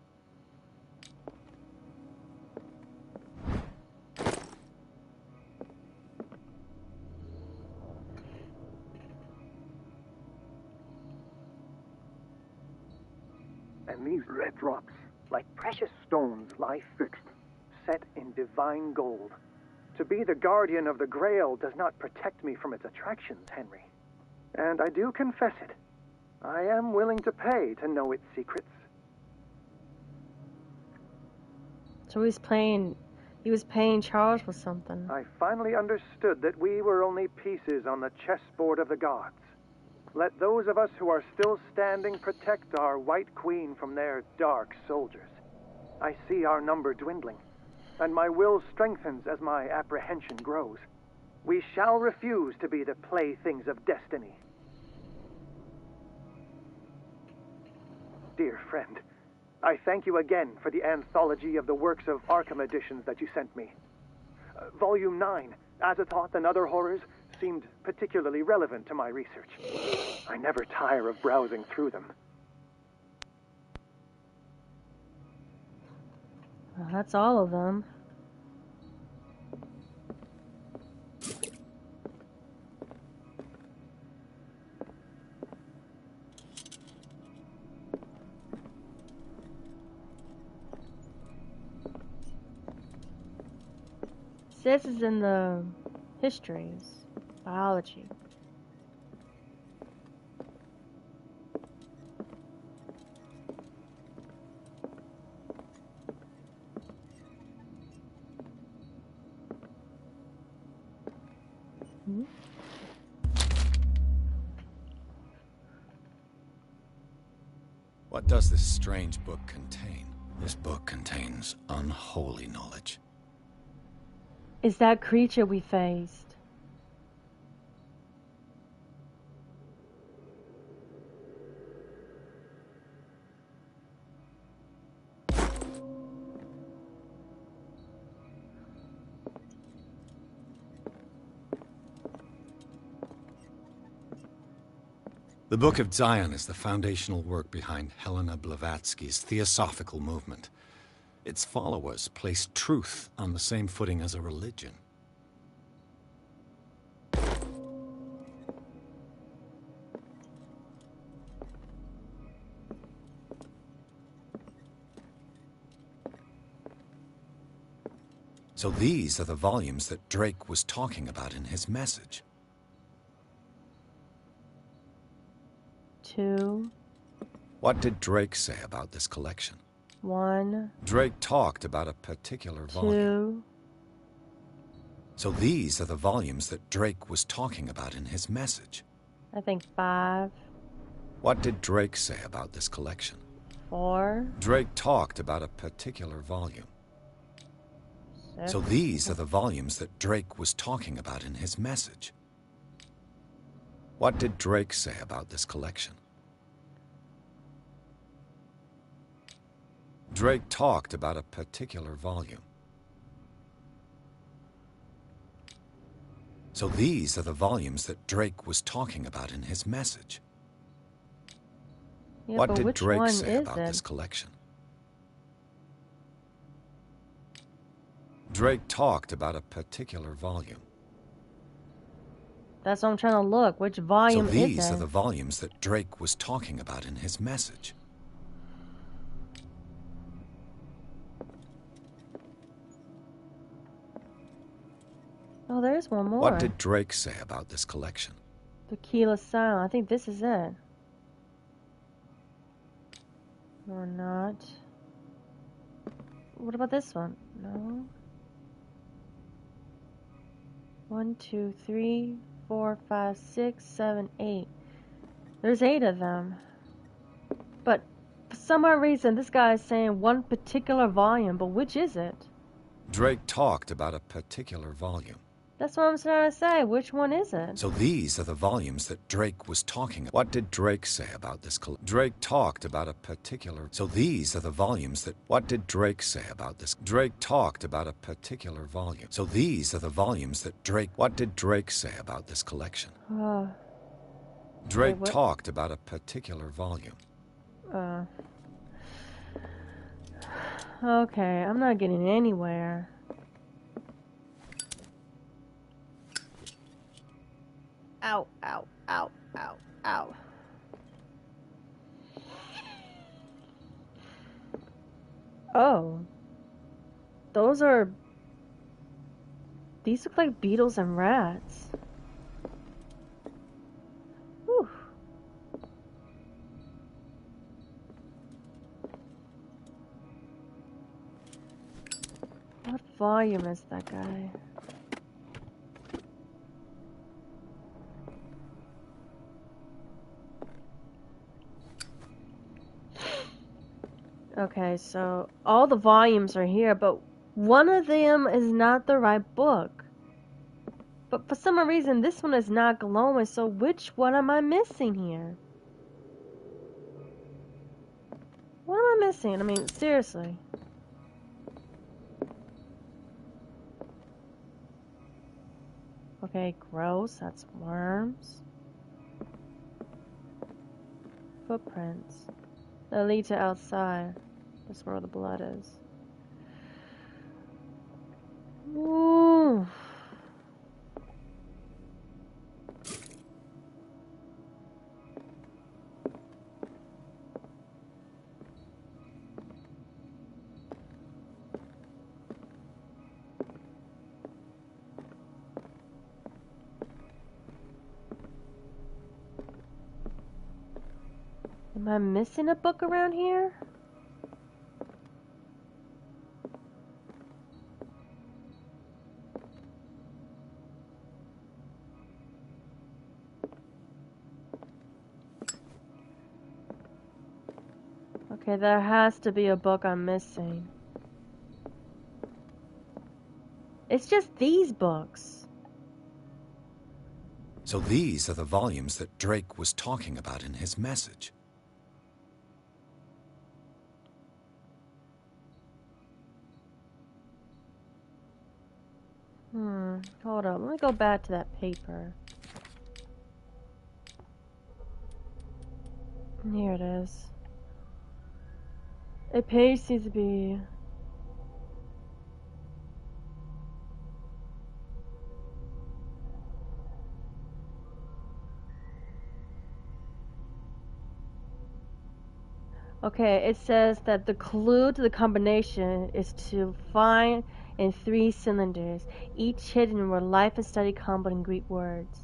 And these red drops, like precious stones, lie fixed, set in divine gold. To be the guardian of the Grail does not protect me from its attractions, Henry. And I do confess it. I am willing to pay to know its secrets. So he was paying Charles for something. I finally understood that we were only pieces on the chessboard of the gods. Let those of us who are still standing protect our White Queen from their dark soldiers. I see our number dwindling, and my will strengthens as my apprehension grows. We shall refuse to be the playthings of destiny. Dear friend, I thank you again for the anthology of the works of Arkham editions that you sent me. Volume 9, Azathoth and Other Horrors, seemed particularly relevant to my research. I never tire of browsing through them. Well, that's all of them. This is in the histories, biology. What does this strange book contain? This book contains unholy knowledge. Is that creature we faced? The Book of Zion is the foundational work behind Helena Blavatsky's Theosophical movement. Its followers place truth on the same footing as a religion. So these are the volumes that Drake was talking about in his message. 2. What did Drake say about this collection? 1. Drake talked about a particular volume. 2. So these are the volumes that Drake was talking about in his message. I think 5. What did Drake say about this collection? 4. Drake talked about a particular volume. 6. So these are the volumes that Drake was talking about in his message. What did Drake say about this collection? Drake talked about a particular volume. So these are the volumes that Drake was talking about in his message. Yeah, What but did which Drake one say is about it? this collection? Drake talked about a particular volume. That's what I'm trying to look. Which So volume is these it? are the volumes that Drake was talking about in his message. Oh, there's one more. What did Drake say about this collection? Tequila Sound. I think this is it. Or not. What about this one? No. 1, 2, 3, 4, 5, 6, 7, 8. There's 8 of them. But for some odd reason, this guy is saying one particular volume, but which is it? Drake talked about a particular volume. That's what I'm trying to say. Which one is it? So these are the volumes that Drake was talking about. What did Drake say about this collection? Drake talked about a particular... So these are the volumes that... What did Drake say about this? Drake talked about a particular volume. So these are the volumes that Drake... What did Drake say about this collection? Drake what? talked about a particular volume. Okay, I'm not getting anywhere. Ow, ow, ow, ow, ow. Oh. Those are... These look like beetles and rats. Whew. What volume is that guy? Okay, so all the volumes are here, but one of them is not the right book. But for some reason, this one is not glowing, so which one am I missing here? What am I missing? I mean, seriously. Okay, gross. That's worms. Footprints that lead to outside. That's where the blood is. Ooh. Am I missing a book around here? Okay, there has to be a book I'm missing. It's just these books. So these are the volumes that Drake was talking about in his message. Hold up. Let me go back to that paper. Here it is. A page seems to be... Okay, it says that the clue to the combination is to find in 3 cylinders, each hidden where life and study combo in Greek words.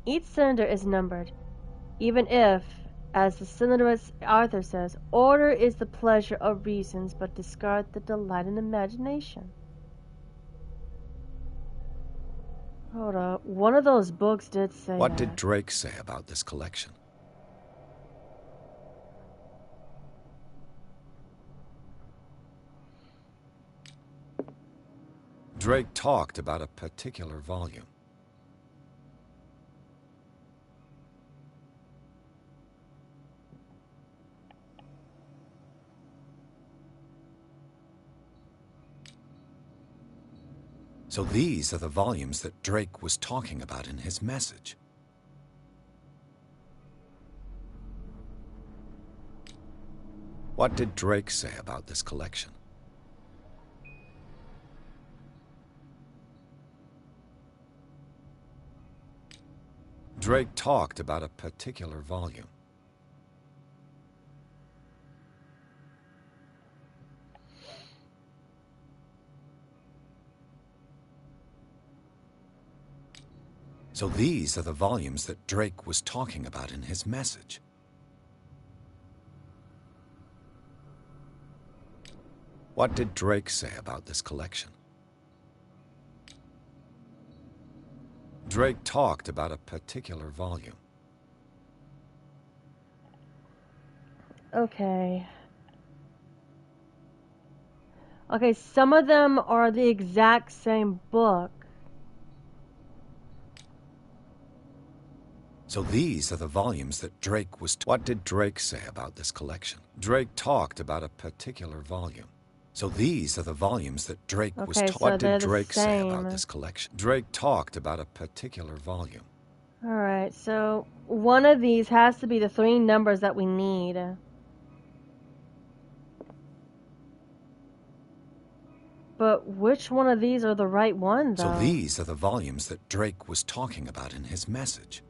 Each cylinder is numbered, even if, as the cylinderist Arthur says, order is the pleasure of reasons, but discard the delight in imagination. Hold up, one of those books did say What that. did Drake say about this collection? Drake talked about a particular volume. So these are the volumes that Drake was talking about in his message. What did Drake say about this collection? Drake talked about a particular volume. So these are the volumes that Drake was talking about in his message. What did Drake say about this collection? Drake talked about a particular volume. Okay. Okay, some of them are the exact same book. So these are the volumes that Drake was... What did Drake say about this collection? Drake talked about a particular volume. So these are the volumes that Drake was... What did Drake say about this collection? Drake talked about a particular volume. Alright, so one of these has to be the 3 numbers that we need. But which one of these are the right one, though? So these are the volumes that Drake was talking about in his message.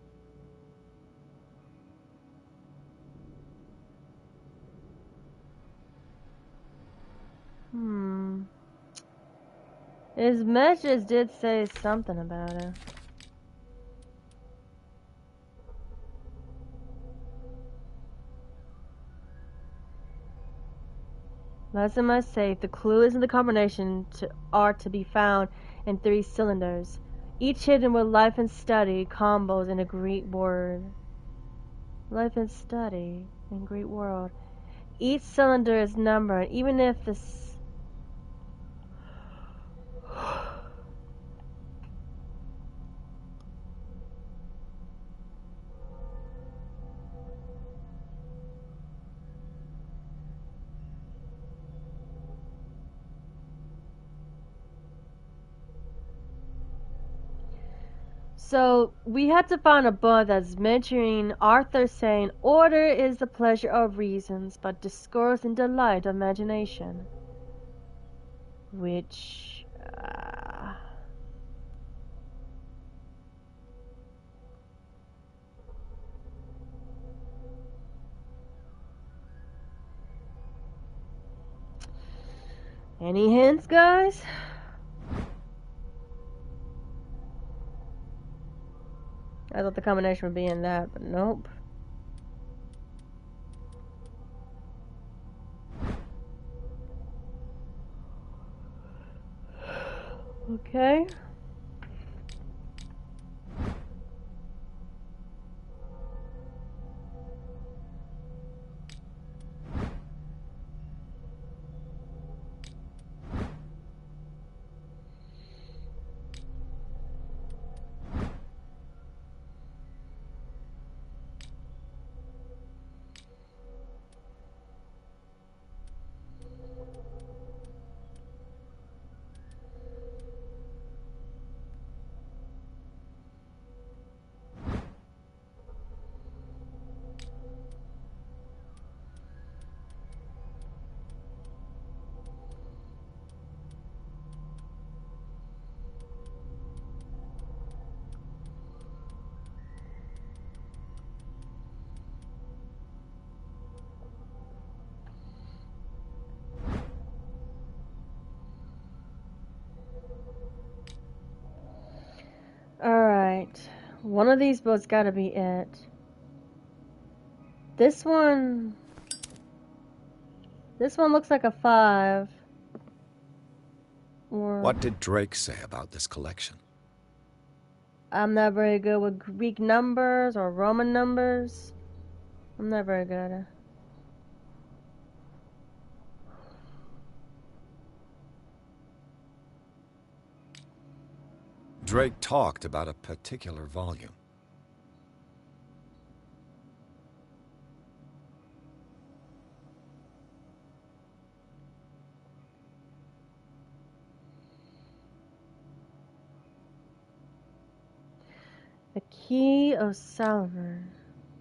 His message did say something about it. Lesson must say, the clue is in the combination are to be found in 3 cylinders, each hidden with life and study combos in a Greek word. Life and study in Greek world. Each cylinder is numbered, even if this... So, we had to find a book that's mentioning Arthur saying, order is the pleasure of reasons, but discourse and delight of imagination. Which... Any hints, guys? I thought the combination would be in that, but nope. Okay. Alright. One of these books gotta be it. This one looks like a 5. Or What did Drake say about this collection? I'm not very good with Greek numbers or Roman numbers. I'm not very good. Drake talked about a particular volume. The Key of Solomon.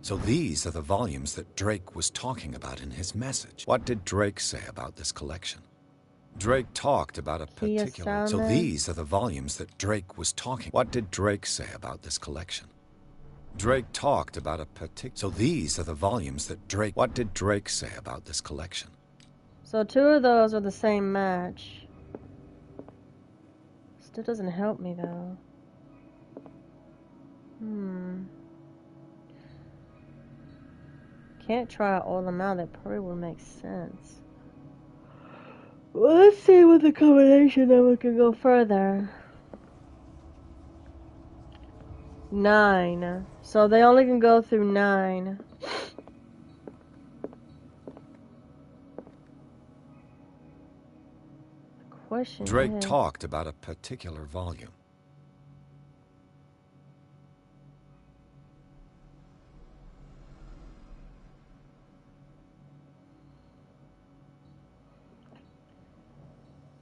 So these are the volumes that Drake was talking about in his message. What did Drake say about this collection? Drake talked about a Key of particular... So Solomon. these are the volumes that Drake was talking... What did Drake say about this collection? Drake talked about a particular... So these are the volumes that Drake... What did Drake say about this collection? So 2 of those are the same match. Still doesn't help me though. Can't try all of them out, that probably would make sense. Well, let's see with the combination, then we can go further. 9. So they only can go through 9. The question Drake is... talked about a particular volume.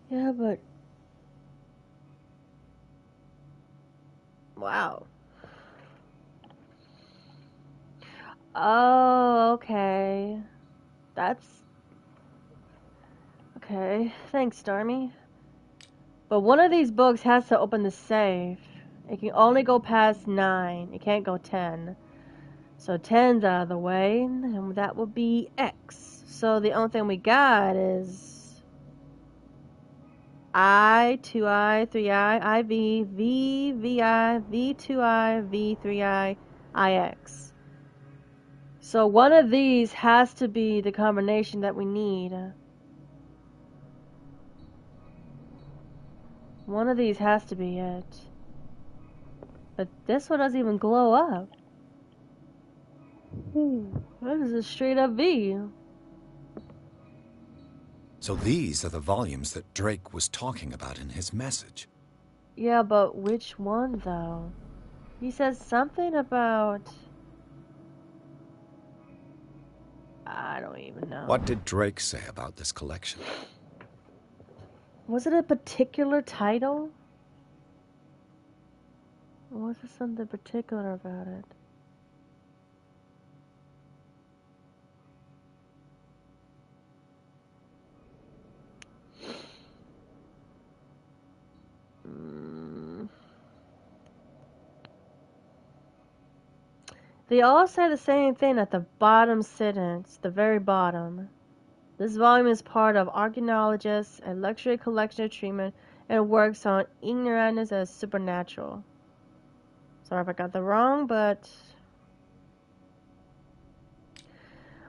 Yeah, but... Wow. Oh, okay. That's... Okay. Thanks, Stormy. But one of these books has to open the safe. It can only go past 9. It can't go 10. So 10's out of the way, and that would be X. So the only thing we got is... I, 2I, 3I, IV, V, VI, V2I, V3I, IX. So one of these has to be the combination that we need. One of these has to be it. But this one doesn't even glow up. Ooh, that is a straight up V. So these are the volumes that Drake was talking about in his message. Yeah, but which one though? He says something about... I don't even know. What did Drake say about this collection? Was it a particular title? Or was there something particular about it? They all say the same thing at the bottom sentence, the very bottom. This volume is part of archaeologists and luxury collection of treatment and works on ignorance as supernatural. Sorry if I got that wrong, but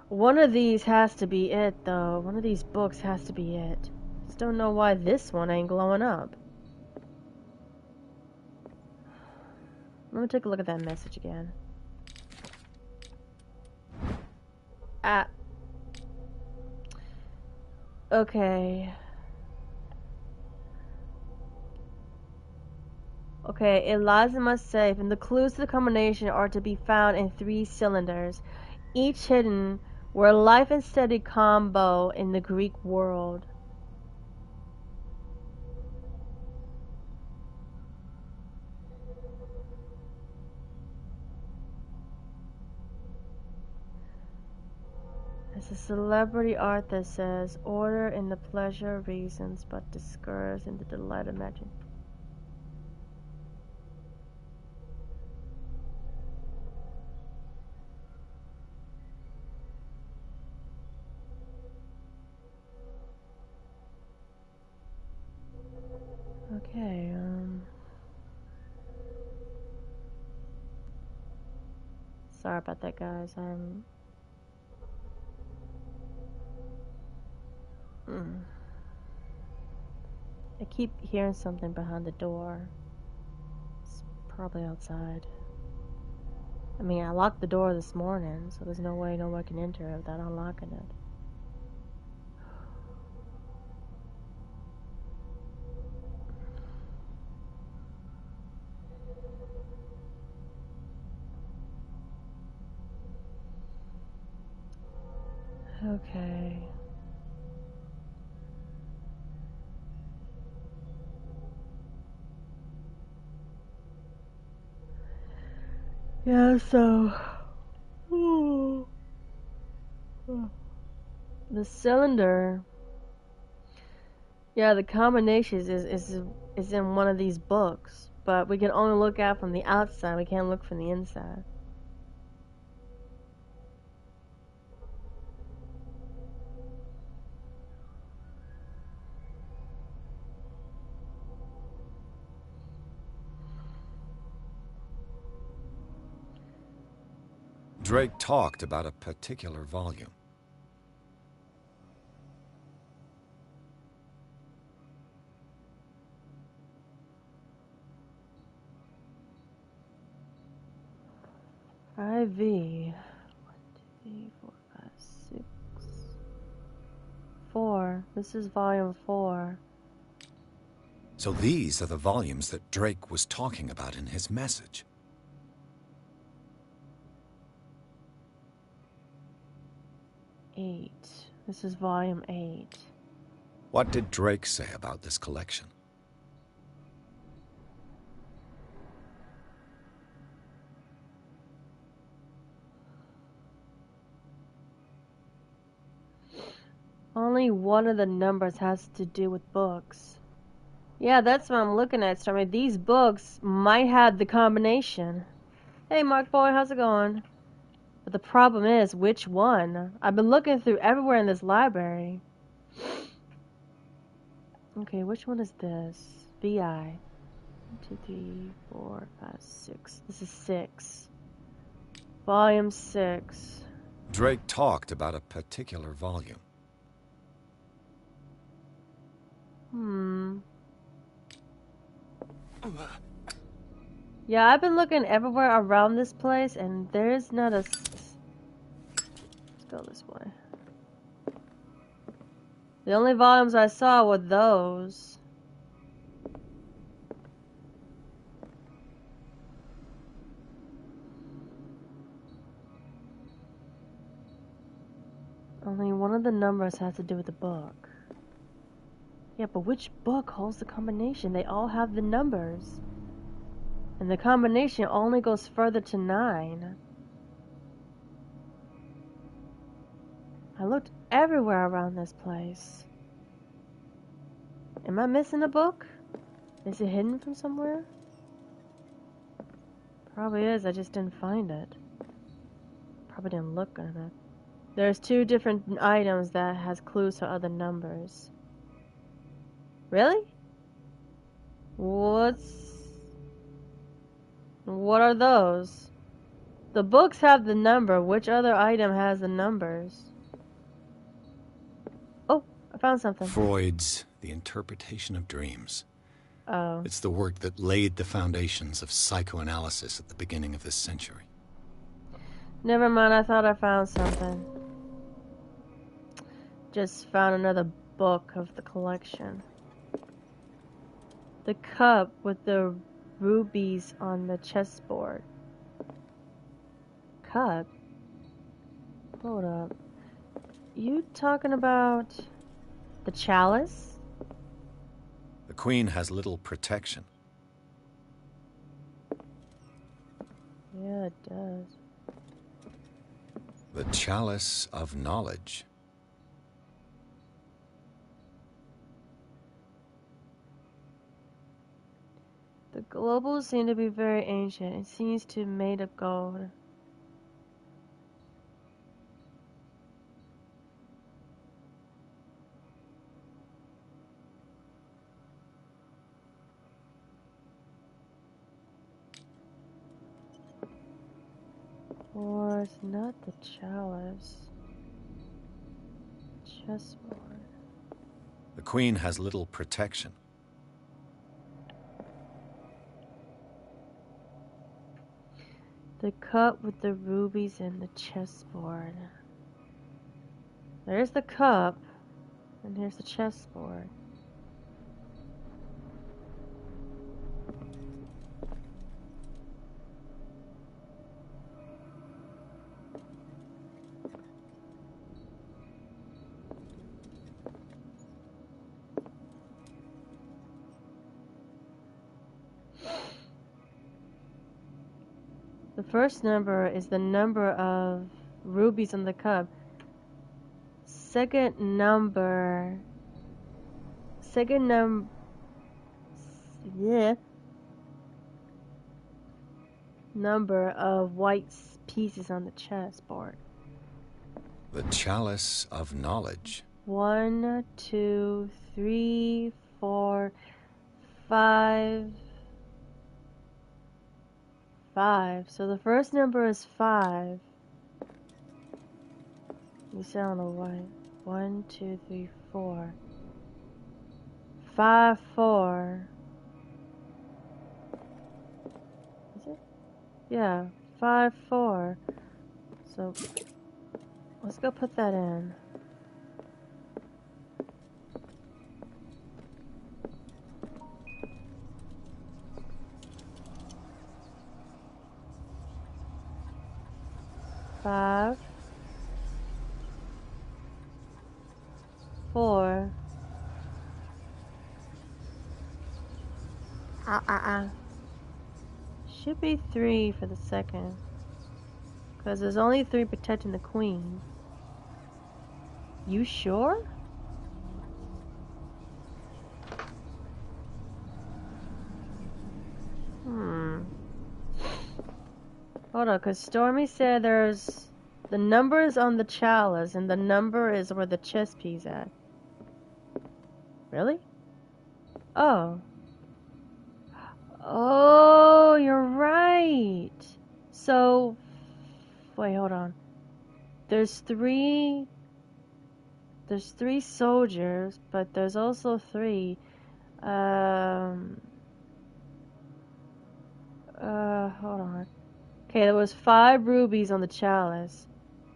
one of these has to be it, though. One of these books has to be it. Just don't know why this one ain't glowing up. Let me take a look at that message again. Ah. Okay. Okay, it lies in my safe, and the clues to the combination are to be found in 3 cylinders, each hidden where life and steady combo in the Greek world. It's a celebrity art that says, order in the pleasure of reasons, but discourage in the delight of imagination. Okay, Sorry about that, guys. I keep hearing something behind the door. It's probably outside. I mean, I locked the door this morning, so there's no way no one can enter without unlocking it. Okay. Yeah, so the cylinder. Yeah, the combinations is in one of these books, but we can only look at from the outside. We can't look from the inside. Drake talked about a particular volume. IV. 1, 2, 3, 4, 5, 6, 4. This is volume 4. So these are the volumes that Drake was talking about in his message. This is volume 8. What did Drake say about this collection? Only one of the numbers has to do with books. Yeah, that's what I'm looking at, Stormy. These books might have the combination. Hey, Mark Boy, how's it going? But the problem is, which one? I've been looking through everywhere in this library. Okay, which one is this? VI. 1, 2, 3, 4, 5, 6. This is 6. Volume 6. Drake talked about a particular volume. Yeah, I've been looking everywhere around this place, and there's not a... Let's go this way. The only volumes I saw were those. Only one of the numbers has to do with the book. Yeah, but which book holds the combination? They all have the numbers. And the combination only goes further to 9. I looked everywhere around this place. Am I missing a book? Is it hidden from somewhere? Probably is, I just didn't find it. Probably didn't look at it. There's 2 different items that has clues to other numbers. Really? What are those? The books have the number. Which other item has the numbers? Oh, I found something. Freud's The Interpretation of Dreams. Oh. It's the work that laid the foundations of psychoanalysis at the beginning of this century. Never mind, I thought I found something. Just found another book of the collection. The cup with the rubies on the chessboard. Cup? Hold up. You talking about the chalice? The Queen has little protection. Yeah, it does. The chalice of knowledge. The globals seem to be very ancient. It seems to be made of gold. Or it's not the chalice. Chessboard. The Queen has little protection. The cup with the rubies and the chessboard. There's the cup, and here's the chessboard. The first number is the number of rubies on the cup. Second number of white pieces on the chessboard. The chalice of knowledge. 1, 2, 3, 4, 5. 5. So the first number is 5. You see on the white. 1, 2, 3, 4. 5, 4. Is it? Yeah, 5, 4. So let's go put that in. Five, 4. Should be 3 for the second. Because there's only 3 protecting the queen. You sure? Hold on, because Stormy said there's the number is on the chalice and the number is where the chess piece at. Really? Oh. Oh, you're right. So, wait, hold on. There's 3 soldiers, but there's also 3 hold on. Okay, there was 5 rubies on the chalice.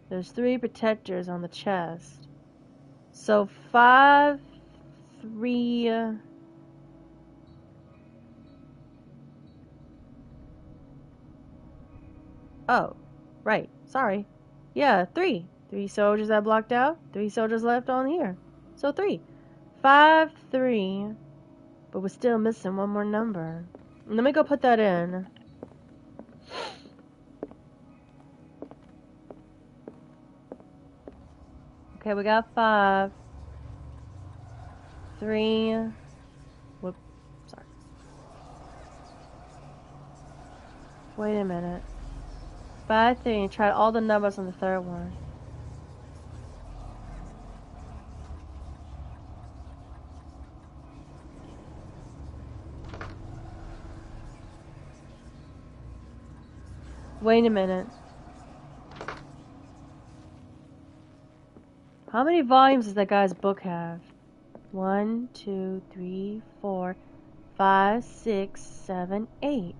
There's 3 protectors on the chest. So 5, 3. Oh, right. Sorry. Yeah, 3. 3 soldiers that blocked out. 3 soldiers left on here. So 3. 5, 3. But we're still missing one more number. Let me go put that in. Okay, we got 5. 3. Whoop. Sorry. Wait a minute. 5, 3. Try all the numbers on the third one. Wait a minute. How many volumes does that guy's book have? 1, 2, 3, 4, 5, 6, 7, 8.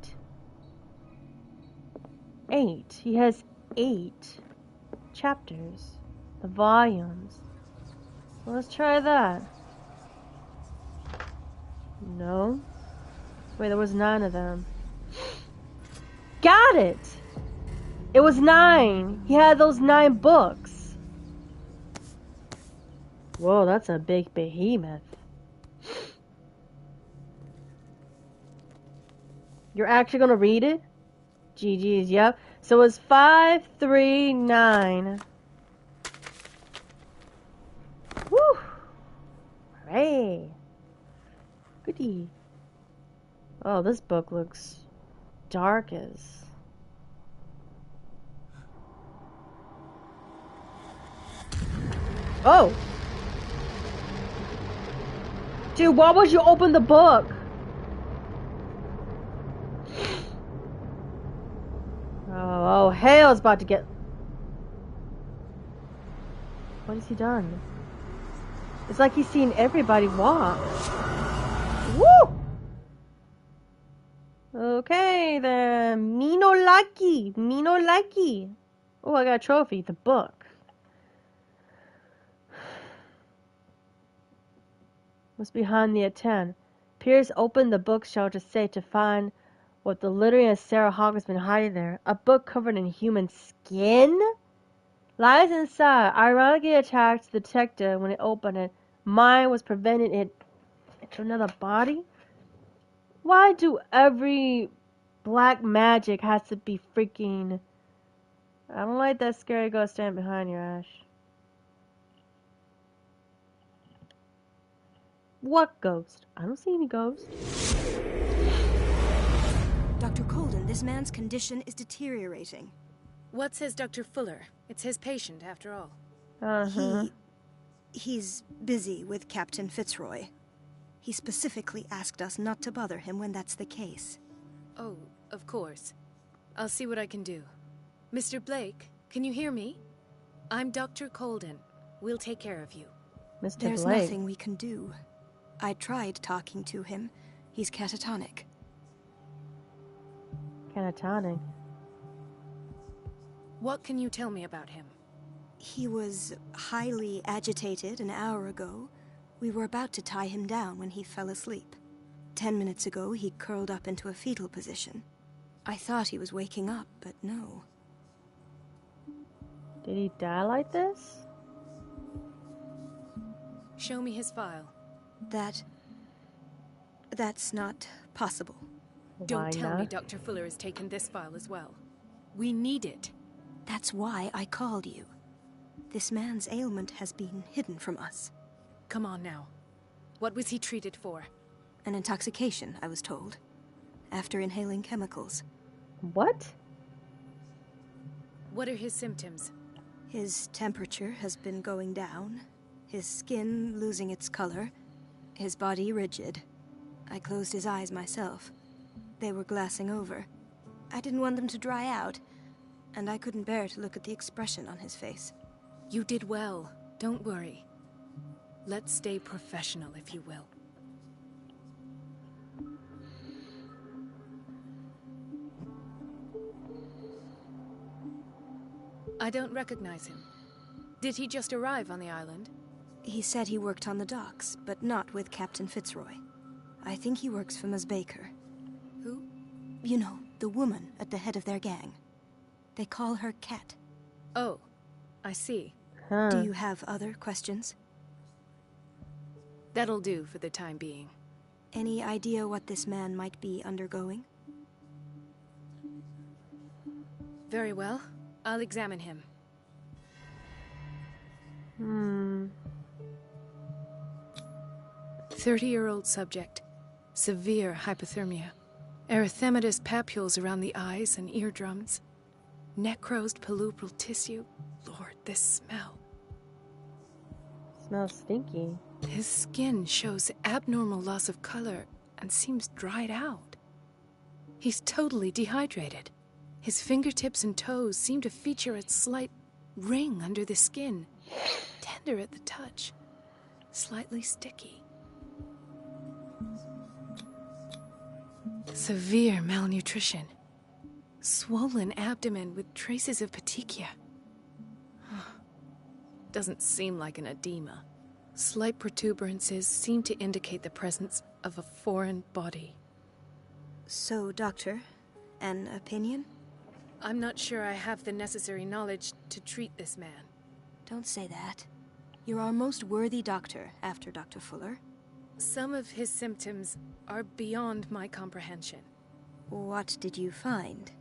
8. He has 8 chapters. The volumes. So let's try that. No. Wait, there was 9 of them. Got it! It was 9. He had those 9 books. Whoa, that's a big behemoth. You're actually gonna read it? GG's, yep. So it's 5, 3, 9. Woo! Hooray! Goody. Oh, this book looks dark as... Oh! Dude, why would you open the book? hell's about to get... What has he done? It's like he's seen everybody walk. Woo! Okay, then. Minolaki. Minolaki. Oh, I got a trophy. The book. What's behind the A10? Pierce opened the bookshelf to say to find what the literary Sarah Hawk has been hiding there. A book covered in human skin? Lies inside. Ironically attacked the detective when it opened it. Mine was preventing it into another body? Why do every black magic has to be freaking... I don't like that scary ghost standing behind you, Ash. What ghost? I don't see any ghost. Dr. Colden, this man's condition is deteriorating. What says Dr. Fuller? It's his patient, after all. He's busy with Captain Fitzroy. He specifically asked us not to bother him when that's the case. Oh, of course. I'll see what I can do. Mr. Blake, can you hear me? I'm Dr. Colden. We'll take care of you. Mr. There's Blake. nothing we can do. I tried talking to him. He's catatonic. Catatonic. What can you tell me about him? He was highly agitated an hour ago. We were about to tie him down when he fell asleep. 10 minutes ago, he curled up into a fetal position. I thought he was waking up, but no. Did he die like this? Show me his file. That's not possible. Don't tell me Dr. Fuller has taken this file as well. We need it. That's why I called you. This man's ailment has been hidden from us. Come on now. What was he treated for? An intoxication, I was told. After inhaling chemicals. What? What are his symptoms? His temperature has been going down. His skin losing its color. His body rigid. I closed his eyes myself. They were glassing over. I didn't want them to dry out, and I couldn't bear to look at the expression on his face. You did well. Don't worry. Let's stay professional, if you will. I don't recognize him. Did he just arrive on the island? He said he worked on the docks, but not with Captain Fitzroy. I think he works for Ms. Baker. Who? You know, the woman at the head of their gang. They call her Cat. Oh, I see. Do you have other questions? That'll do for the time being. Any idea what this man might be undergoing? Very well. I'll examine him. 30-year-old subject. Severe hypothermia. Erythematous papules around the eyes and eardrums. Necrosed palpebral tissue. Lord, this smell. Smells stinky. His skin shows abnormal loss of color and seems dried out. He's totally dehydrated. His fingertips and toes seem to feature a slight ring under the skin. Tender at the touch. Slightly sticky. Severe malnutrition. Swollen abdomen with traces of petechia. Doesn't seem like an edema. Slight protuberances seem to indicate the presence of a foreign body. So, Doctor, an opinion? I'm not sure I have the necessary knowledge to treat this man. Don't say that. You're our most worthy doctor after Dr. Fuller. Some of his symptoms are beyond my comprehension. What did you find?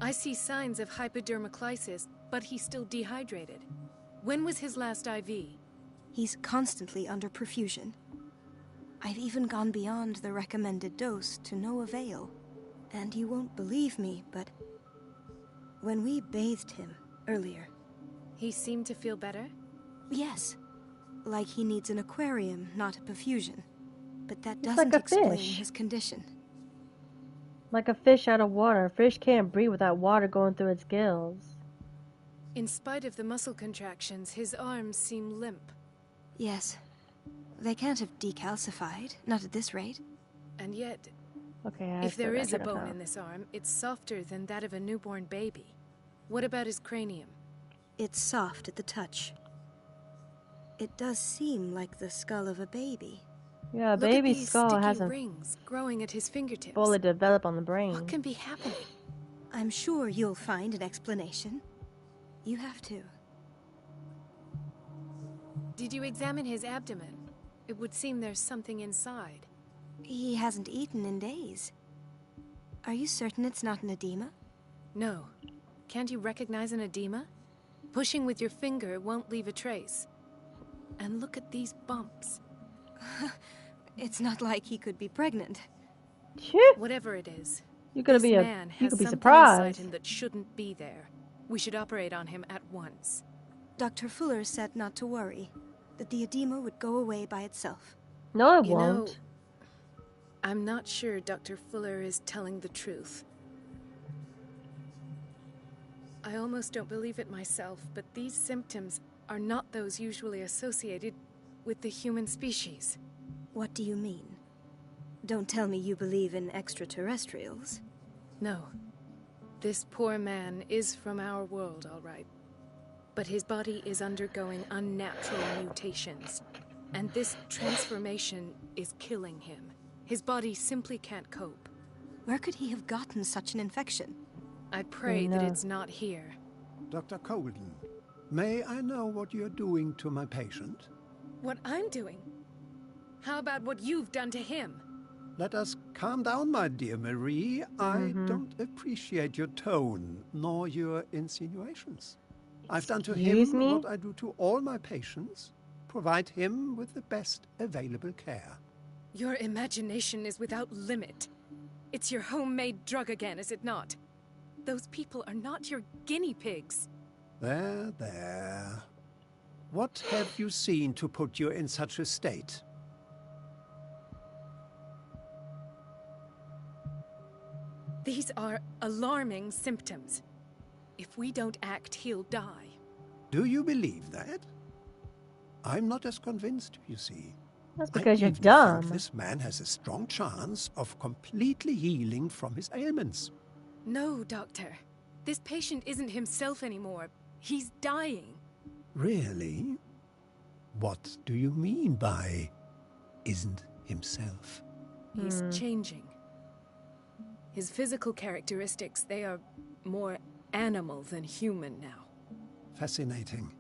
I see signs of hypodermoclysis, but he's still dehydrated. When was his last IV? He's constantly under perfusion. I've even gone beyond the recommended dose to no avail. And you won't believe me, but when we bathed him earlier... He seemed to feel better? Yes. Like he needs an aquarium, not a perfusion. But that It's doesn't like a explain fish. his condition. Like a fish out of water. A fish can't breathe without water going through its gills. In spite of the muscle contractions, his arms seem limp. Yes. They can't have decalcified, not at this rate. And yet, Okay, if there is a bone in this arm, it's softer than that of a newborn baby. What about his cranium? It's soft at the touch. It does seem like the skull of a baby. Yeah, a Look at baby's these skull sticky hasn't rings growing at his fingertips. fully developed on the brain. What can be happening? I'm sure you'll find an explanation. You have to. Did you examine his abdomen? It would seem there's something inside. He hasn't eaten in days. Are you certain it's not an edema? No. Can't you recognize an edema? Pushing with your finger won't leave a trace. And look at these bumps. It's not like he could be pregnant. Shit. Whatever it is, You're gonna this be man you has could be something surprised. inside him that shouldn't be there. We should operate on him at once. Dr. Fuller said not to worry, that the edema would go away by itself. No, it You know, won't. I'm not sure Dr. Fuller is telling the truth. I almost don't believe it myself, but these symptoms are not those usually associated with the human species. What do you mean? Don't tell me you believe in extraterrestrials. No. This poor man is from our world, all right. But his body is undergoing unnatural mutations. And this transformation is killing him. His body simply can't cope. Where could he have gotten such an infection? I pray that it's not here. Dr. Colden, may I know what you're doing to my patient? What I'm doing? How about what you've done to him? Let us calm down, my dear Marie. I don't appreciate your tone, nor your insinuations. I've done to him Excuse me? what I do to all my patients. Provide him with the best available care. Your imagination is without limit. It's your homemade drug again, is it not? Those people are not your guinea pigs. There, there. What have you seen to put you in such a state? These are alarming symptoms. If we don't act, he'll die. Do you believe that? I'm not as convinced, you see. That's because I you're even dumb. think this man has a strong chance of completely healing from his ailments. No, Doctor. This patient isn't himself anymore. He's dying. Really? What do you mean by isn't himself? He's changing. His physical characteristics, they are more animal than human now. Fascinating.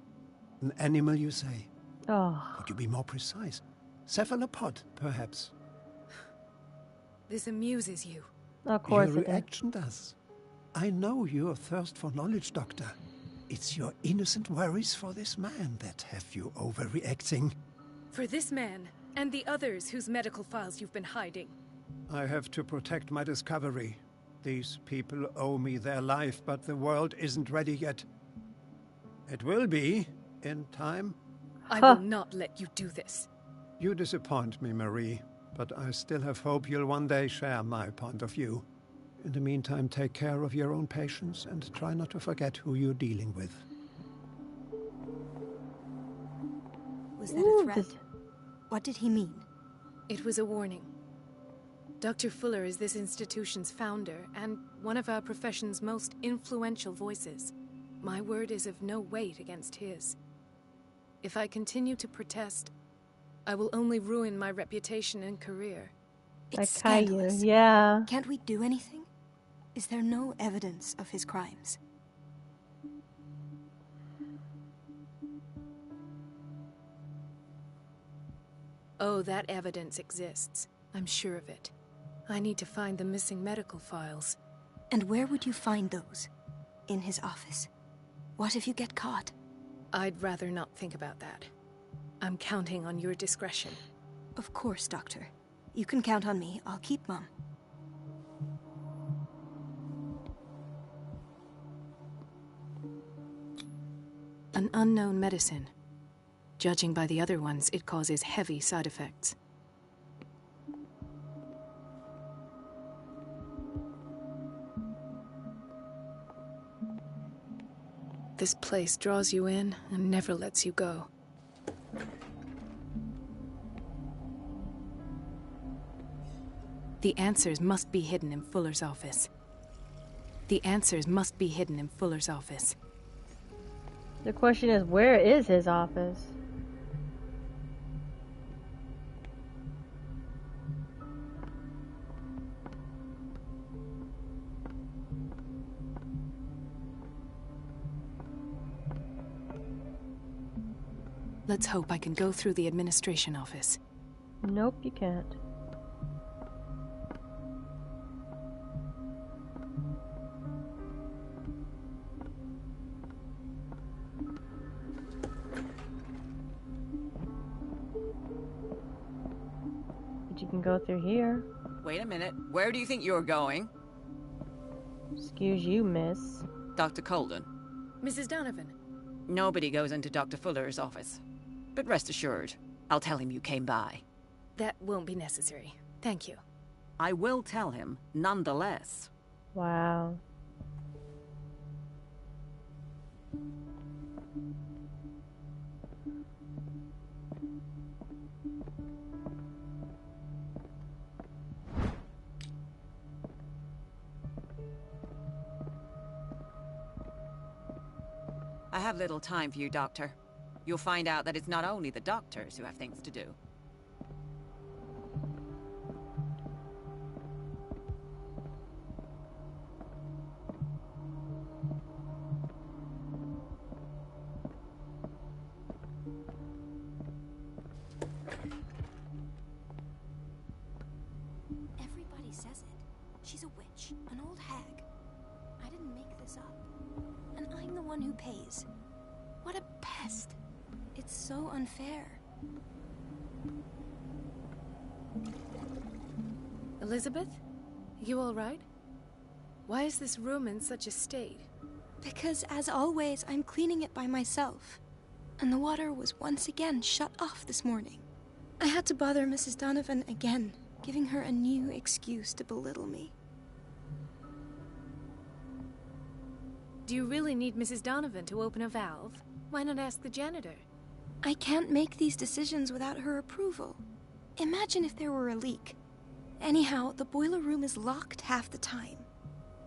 An animal, you say? Oh, Could you be more precise? Cephalopod, perhaps? This amuses you. of course Your it did. reaction does. I know your thirst for knowledge, Doctor. It's your innocent worries for this man that have you overreacting. For this man, and the others whose medical files you've been hiding. I have to protect my discovery. These people owe me their life, but the world isn't ready yet. It will be, in time. I will not let you do this. You disappoint me, Marie, but I still have hope you'll one day share my point of view. In the meantime, take care of your own patients and try not to forget who you're dealing with. Was that a threat? this- What did he mean? It was a warning. Dr. Fuller is this institution's founder and one of our profession's most influential voices. My word is of no weight against his. If I continue to protest, I will only ruin my reputation and career. It's Caillou, scandalous. yeah. Can't we do anything? Is there no evidence of his crimes? Oh, that evidence exists. I'm sure of it. I need to find the missing medical files. And where would you find those? In his office? What if you get caught? I'd rather not think about that. I'm counting on your discretion. Of course, Doctor. You can count on me. I'll keep Mum. An unknown medicine. Judging by the other ones, it causes heavy side effects. this place draws you in and never lets you go. The answers must be hidden in Fuller's office. The answers must be hidden in Fuller's office. The question is, where is his office? Let's hope I can go through the administration office. Nope, you can't. But you can go through here. Wait a minute. Where do you think you're going? Excuse you, miss. Dr. Colden. Mrs. Donovan. Nobody goes into Dr. Fuller's office. But rest assured, I'll tell him you came by. That won't be necessary. Thank you. I will tell him, nonetheless. Wow. I have little time for you, Doctor. You'll find out that it's not only the doctors who have things to do. Everybody says it. She's a witch, an old hag. I didn't make this up. And I'm the one who pays. What a pest. It's so unfair. Elizabeth? You all right? Why is this room in such a state? Because, as always, I'm cleaning it by myself. And the water was once again shut off this morning. I had to bother Mrs. Donovan again, giving her a new excuse to belittle me. Do you really need Mrs. Donovan to open a valve? Why not ask the janitor? I can't make these decisions without her approval. Imagine if there were a leak. Anyhow, the boiler room is locked half the time.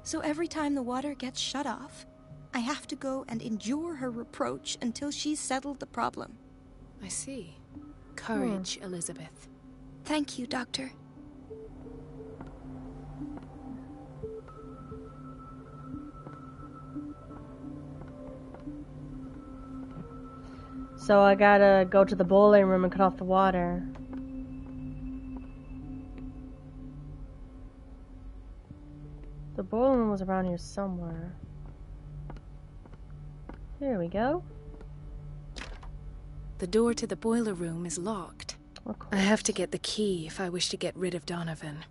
So every time the water gets shut off, I have to go and endure her reproach until she's settled the problem. I see. Courage, Elizabeth. Thank you, Doctor. So I gotta go to the boiling room and cut off the water. The boiling room was around here somewhere. Here we go. The door to the boiler room is locked. Of course. I have to get the key if I wish to get rid of Donovan.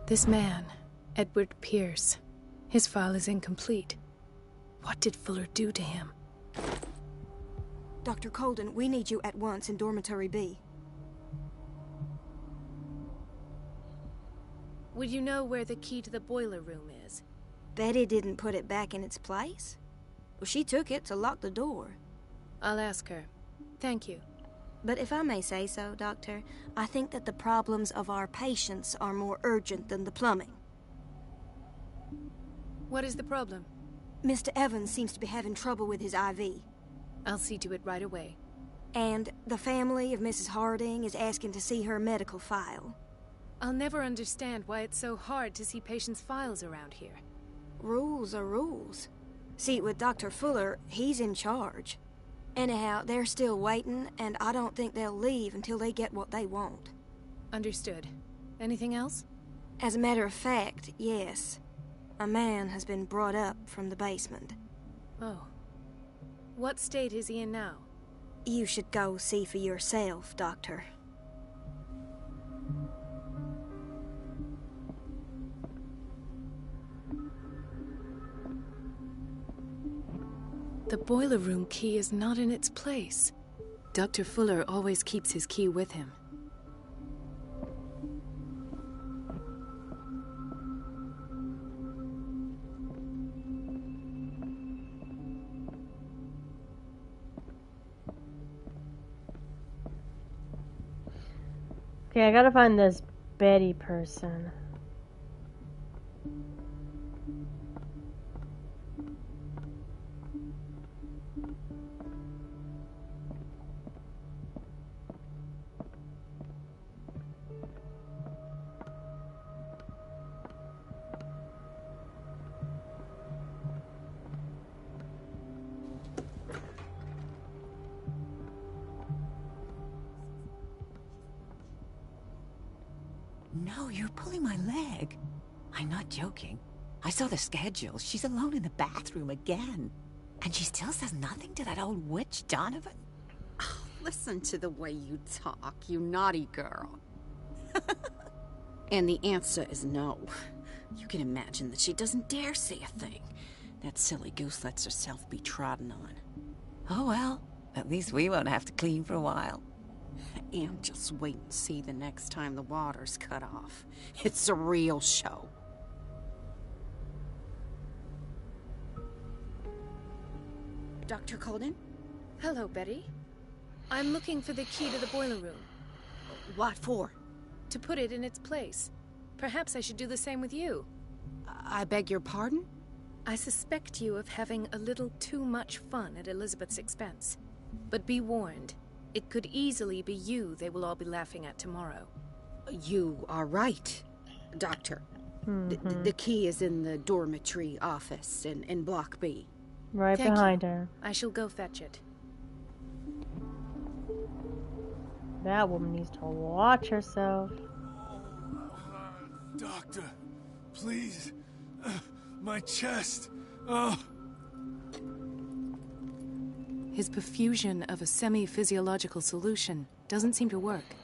This man, Edward Pierce, his file is incomplete. What did Fuller do to him? Dr. Colden, we need you at once in Dormitory B. Would you know where the key to the boiler room is? Betty didn't put it back in its place. Well, she took it to lock the door. I'll ask her. Thank you. But if I may say so, Doctor, I think that the problems of our patients are more urgent than the plumbing. What is the problem? Mr. Evans seems to be having trouble with his IV. I'll see to it right away. And the family of Mrs. Harding is asking to see her medical file. I'll never understand why it's so hard to see patients' files around here. Rules are rules. See, with Dr. Fuller, he's in charge. Anyhow, they're still waiting, and I don't think they'll leave until they get what they want. Understood. Anything else? As a matter of fact, yes. A man has been brought up from the basement. Oh. What state is he in now? You should go see for yourself, Doctor. The boiler room key is not in its place. Dr. Fuller always keeps his key with him. Okay, I gotta find this Betty person. No, you're pulling my leg. I'm not joking. I saw the schedule. She's alone in the bathroom again. And she still says nothing to that old witch, Donovan. Oh, listen to the way you talk, you naughty girl. And the answer is no. You can imagine that she doesn't dare say a thing. That silly goose lets herself be trodden on. Oh well, at least we won't have to clean for a while. And just wait and see the next time the water's cut off. It's a real show. Dr. Colden? Hello, Betty. I'm looking for the key to the boiler room. What for? To put it in its place. Perhaps I should do the same with you. I beg your pardon? I suspect you of having a little too much fun at Elizabeth's expense. But be warned, it could easily be you they will all be laughing at tomorrow. You are right, Doctor. The key is in the dormitory office in Block B. Right Thank behind you. her. I shall go fetch it. That woman needs to watch herself. Doctor, please. My chest. Oh. His perfusion of a semi-physiological solution doesn't seem to work.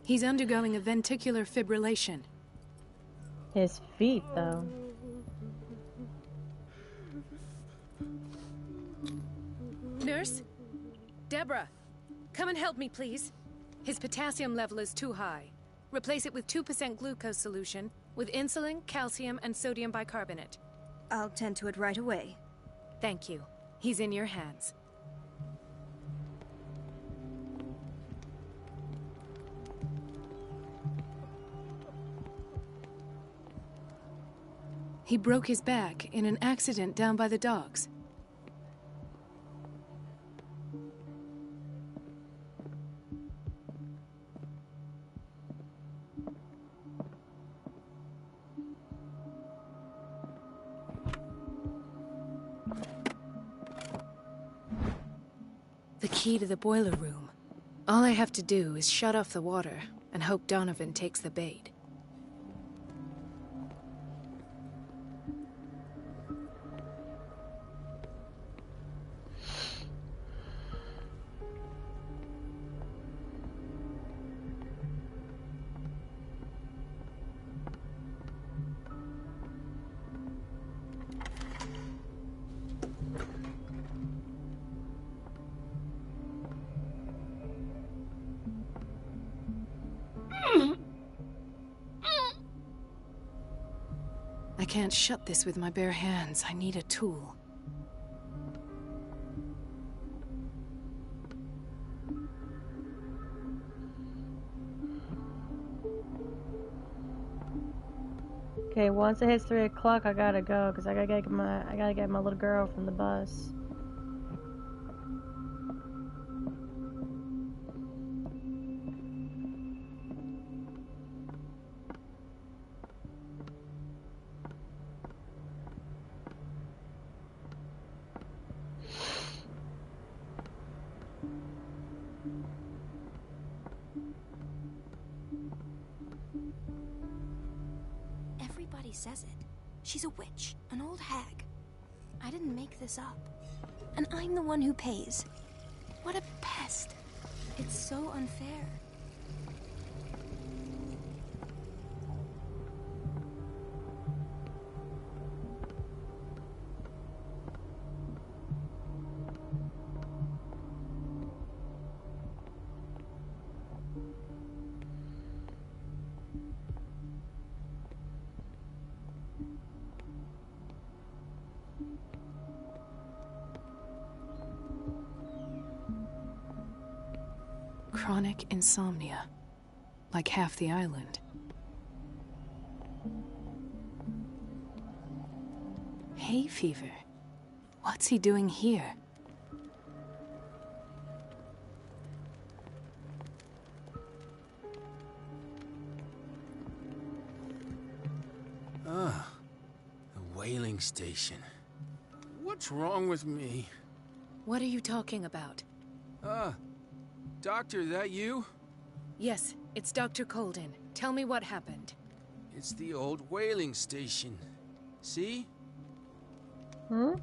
He's undergoing a ventricular fibrillation. His feet, though. Nurse? Deborah, come and help me, please. His potassium level is too high. Replace it with 2% glucose solution with insulin, calcium, and sodium bicarbonate. I'll tend to it right away. Thank you. He's in your hands. He broke his back in an accident down by the docks. The key to the boiler room. All I have to do is shut off the water and hope Donovan takes the bait. I can't shut this with my bare hands. I need a tool. Okay, once it hits 3 o'clock, I gotta go because I gotta get my little girl from the bus. Everybody says it. She's a witch, an old hag. I didn't make this up. And I'm the one who pays. What a pest. It's so unfair. chronic insomnia, like half the island. Hay fever. What's he doing here? Ah, the whaling station. What's wrong with me? What are you talking about? Doctor, that you? Yes, it's Dr. Colden. Tell me what happened. It's the old whaling station. See? Hmm?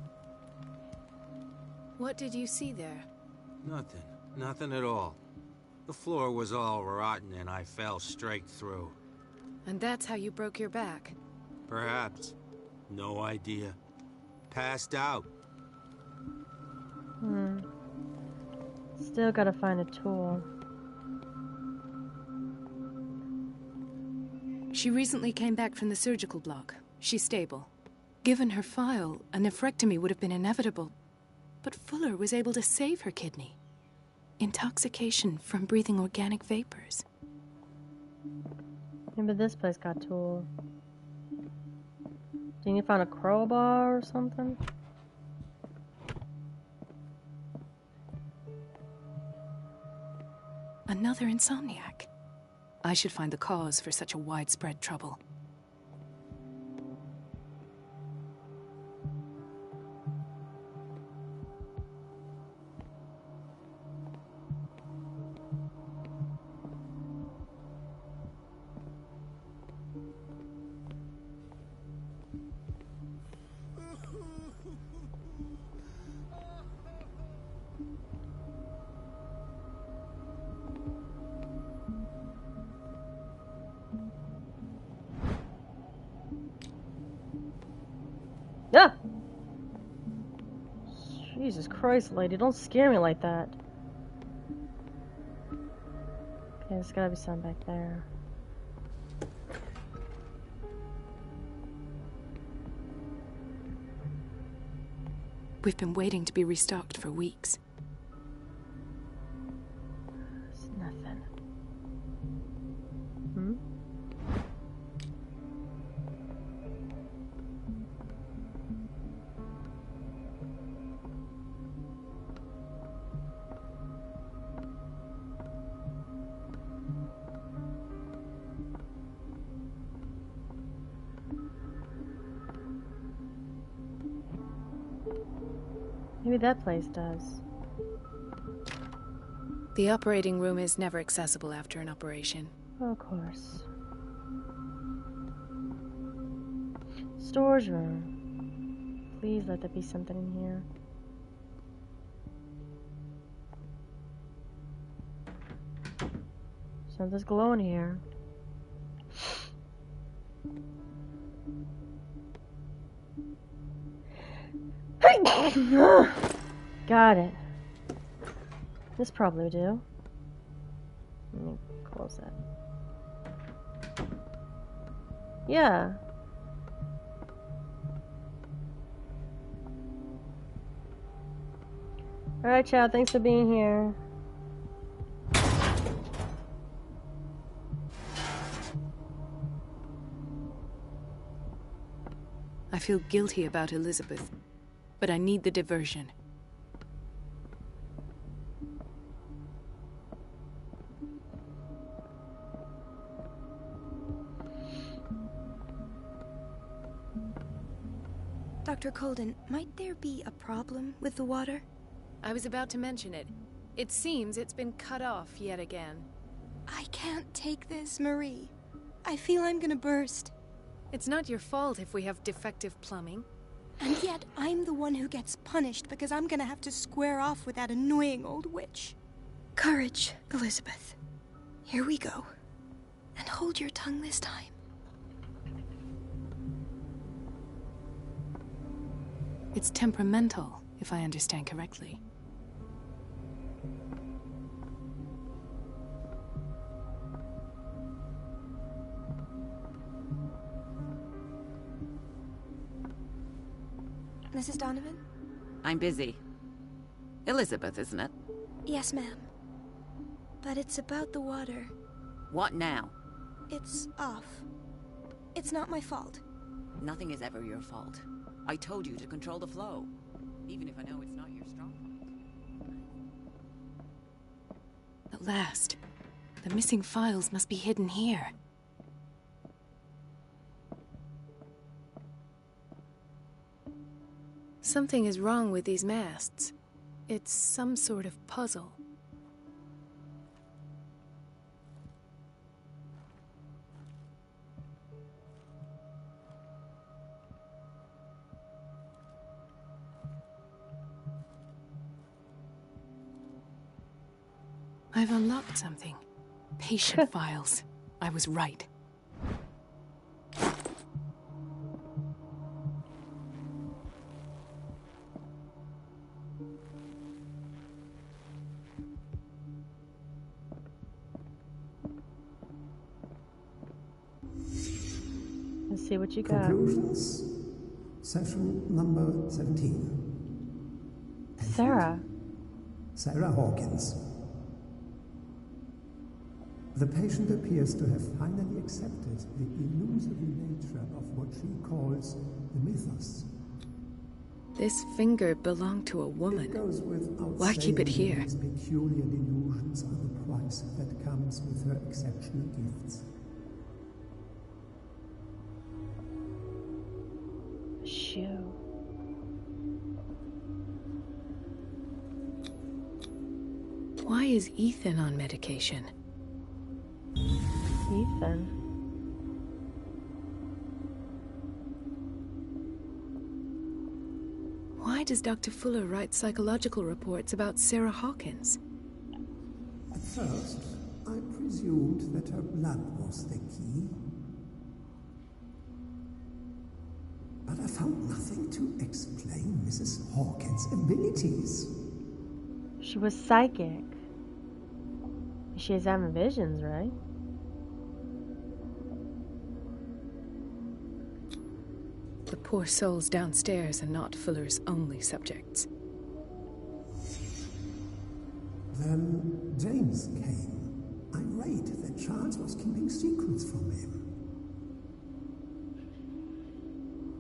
What did you see there? Nothing. Nothing at all. The floor was all rotten and I fell straight through. And that's how you broke your back? Perhaps. No idea. Passed out. Still gotta find a tool. She recently came back from the surgical block. She's stable. Given her file, a nephrectomy would have been inevitable. But Fuller was able to save her kidney. Intoxication from breathing organic vapors. Maybe this place got tool. Do you need to find a crowbar or something? Another insomniac. I should find the cause for such a widespread trouble. Ah! Jesus Christ, lady, don't scare me like that. Okay, there's gotta be some back there. We've been waiting to be restocked for weeks. It's nothing. Hmm? Maybe that place does. The operating room is never accessible after an operation. Of course. Storage room. Please let there be something in here. Something's glowing here. Got it. This probably would do. Let me close that. Yeah. Alright, Chad, thanks for being here. I feel guilty about Elizabeth, but I need the diversion. Dr. Colden, might there be a problem with the water? I was about to mention it. It seems it's been cut off yet again. I can't take this, Marie. I feel I'm gonna burst. It's not your fault if we have defective plumbing. And yet, I'm the one who gets punished because I'm gonna have to square off with that annoying old witch. Courage, Elizabeth. Here we go. And hold your tongue this time. It's temperamental, if I understand correctly. Mrs. Donovan? I'm busy. Elizabeth, isn't it? Yes, ma'am. But it's about the water. What now? It's off. It's not my fault. Nothing is ever your fault. I told you to control the flow, even if I know it's not your strong point. At last. The missing files must be hidden here. Something is wrong with these masts. It's some sort of puzzle. I've unlocked something. Patient files. I was right. Let's see what you got. Conclusions. Session number 17. Sarah. Sarah Hawkins. The patient appears to have finally accepted the illusory nature of what she calls the mythos. This finger belonged to a woman. It goes without Why keep it saying here? These peculiar delusions are the price that comes with her exceptional gifts. Shoe. Why is Ethan on medication? Ethan. Why does Dr. Fuller write psychological reports about Sarah Hawkins? At first, I presumed that her blood was the key. But I found nothing to explain Mrs. Hawkins' abilities. She was psychic. She has having visions, right? The poor souls downstairs are not Fuller's only subjects. Then James came, irate that Charles was keeping secrets from him.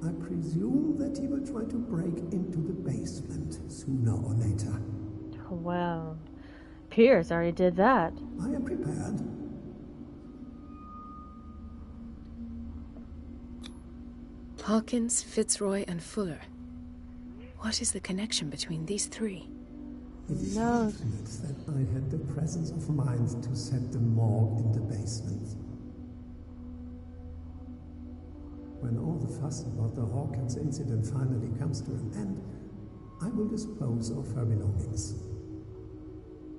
I presume that he will try to break into the basement sooner or later. Well, Pierce already did that. I am prepared. Hawkins, Fitzroy, and Fuller. What is the connection between these three? It is No. fortunate that I had the presence of mind to set the morgue in the basement. When all the fuss about the Hawkins incident finally comes to an end, I will dispose of her belongings.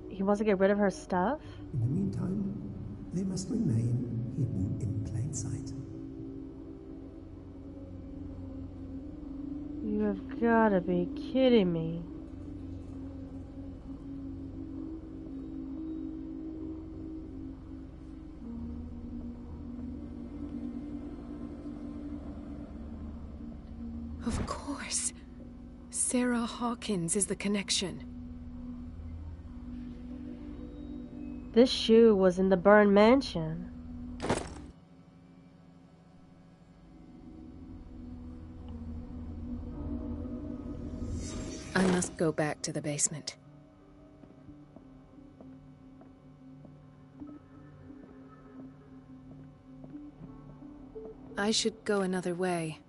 He wants to get rid of her stuff? In the meantime, they must remain hidden in plain sight. You have gotta be kidding me. Of course. Sarah Hawkins is the connection. This shoe was in the burned mansion. I must go back to the basement. I should go another way.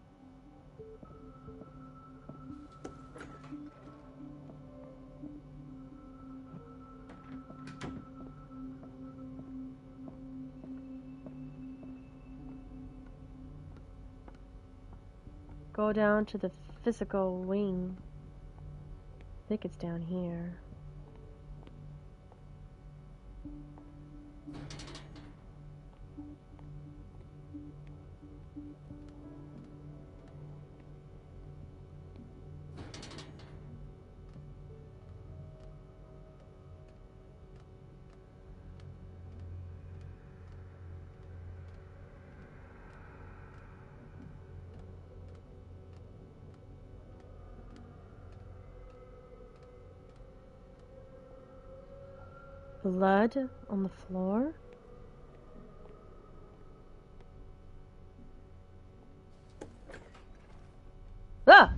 Go down to the physical wing. I think it's down here. The Blood on the floor? Ah!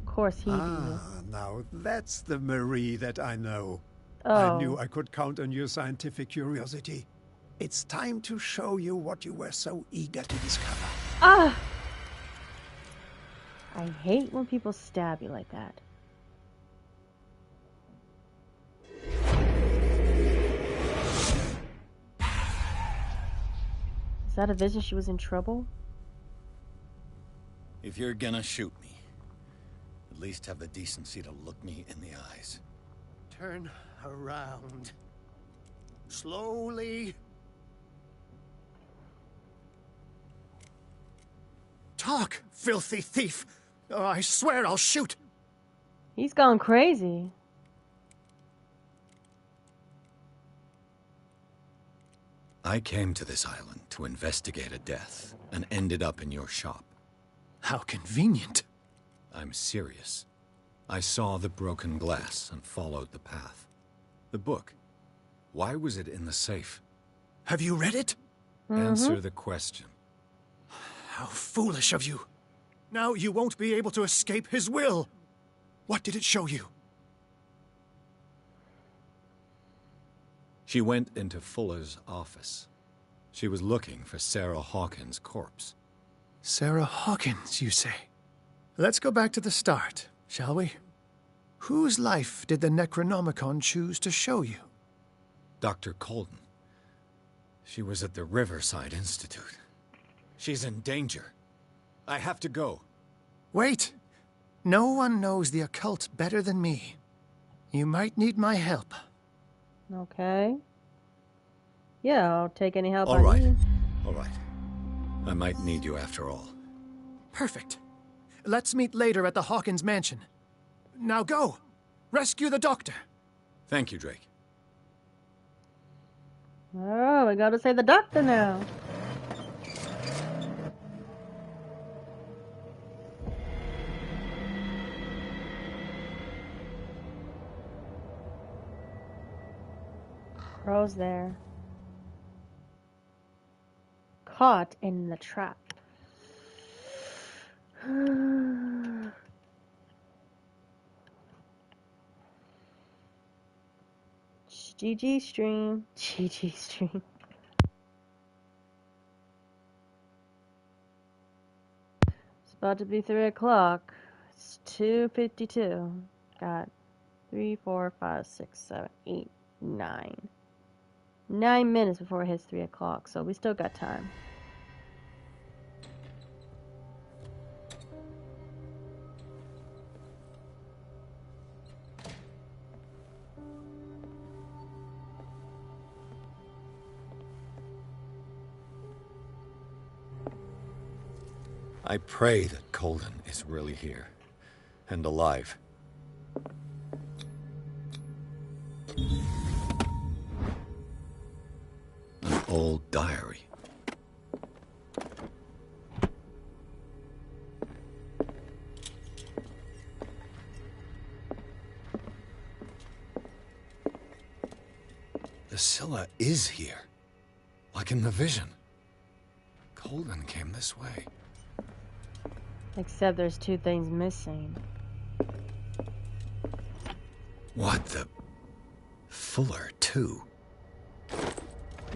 Of course he did. Now that's the Marie that I know. Oh. I knew I could count on your scientific curiosity. It's time to show you what you were so eager to discover. Ah! I hate when people stab you like that. Is that a vision? She was in trouble? If you're gonna shoot me, at least have the decency to look me in the eyes. Turn around. Slowly. Talk, filthy thief! Oh, I swear I'll shoot! He's gone crazy. I came to this island to investigate a death, and ended up in your shop. How convenient. I'm serious. I saw the broken glass and followed the path. The book. Why was it in the safe? Have you read it? Answer the question. How foolish of you. Now you won't be able to escape his will. What did it show you? She went into Fuller's office. She was looking for Sarah Hawkins' corpse. Sarah Hawkins, you say? Let's go back to the start, shall we? Whose life did the Necronomicon choose to show you? Dr. Colden. She was at the Riverside Institute. She's in danger. I have to go. Wait. No one knows the occult better than me. You might need my help. Okay. Yeah, I'll take any help All I right. need. All right. I might need you after all. Perfect. Let's meet later at the Hawkins mansion. Now go. Rescue the doctor. Thank you, Drake. Oh, we gotta save the doctor now. Crow's there. Caught in the trap. GG stream. GG stream. It's about to be 3 o'clock. It's 2:52. Got 3, 4, 5, 6, 7, 8, 9. 9 minutes before it hits 3 o'clock, so we still got time. I pray that Colden is really here. And alive. An old diary. The Scylla is here. Like in the vision. Colden came this way. Except there's 2 things missing. What the... Fuller, too.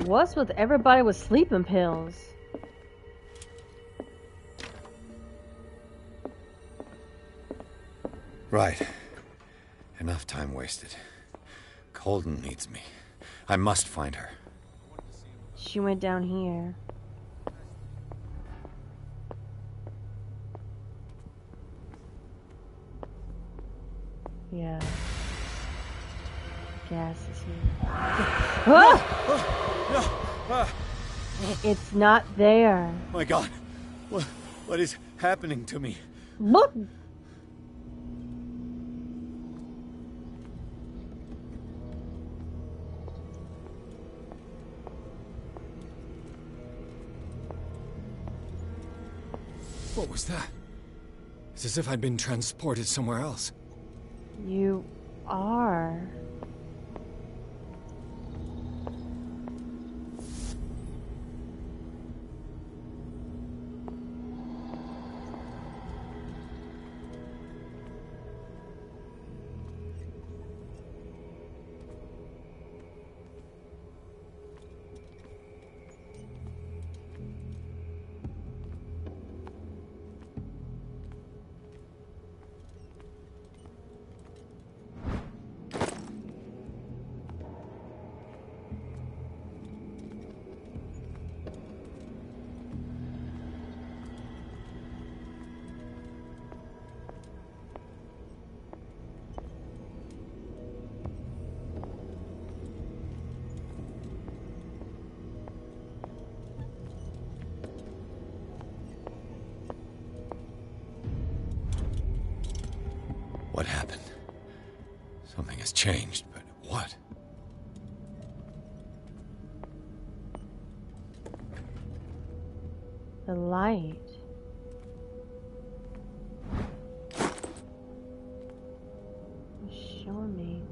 What's with everybody with sleeping pills? Right. Enough time wasted. Colden needs me. I must find her. She went down here. Yeah. Gas is here. Ah! It's not there. My God. What is happening to me? Look! What was that? It's as if I'd been transported somewhere else. You are. changed, but what? The light. It's showing me.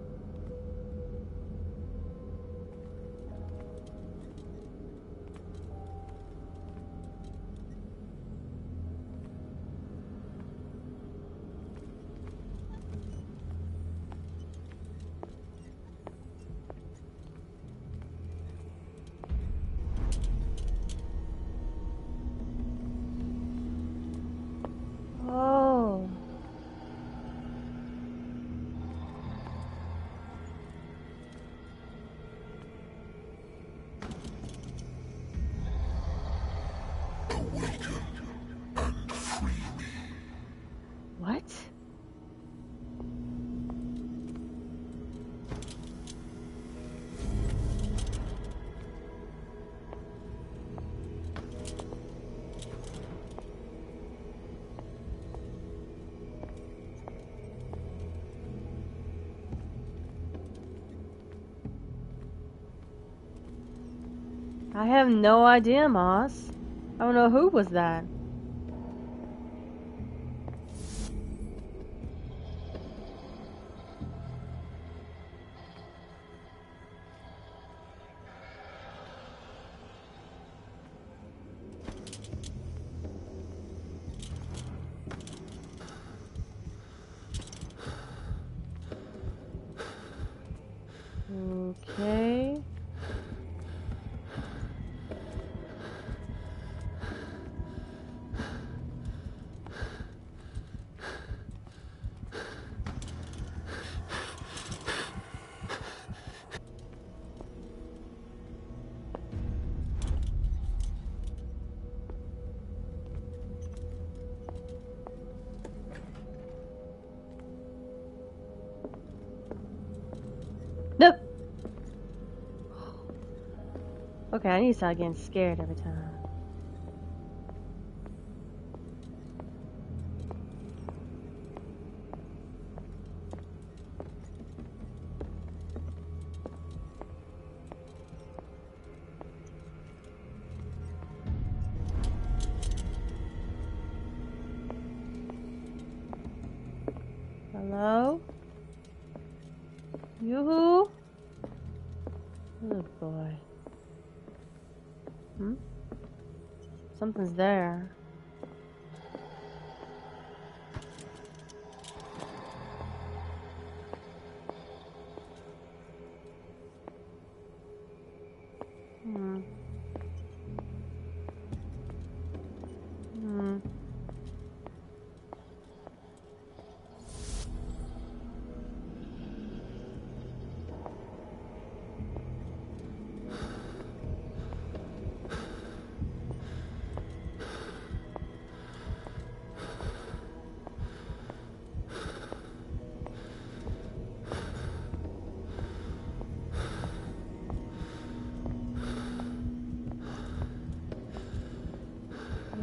Oh. What? I have no idea, Moss. I don't know who was that. Okay. Nope. Okay, I need to start getting scared every time. Hello? Yoo-hoo? Oh boy. Hmm? Something's there. Hmm. Hmm.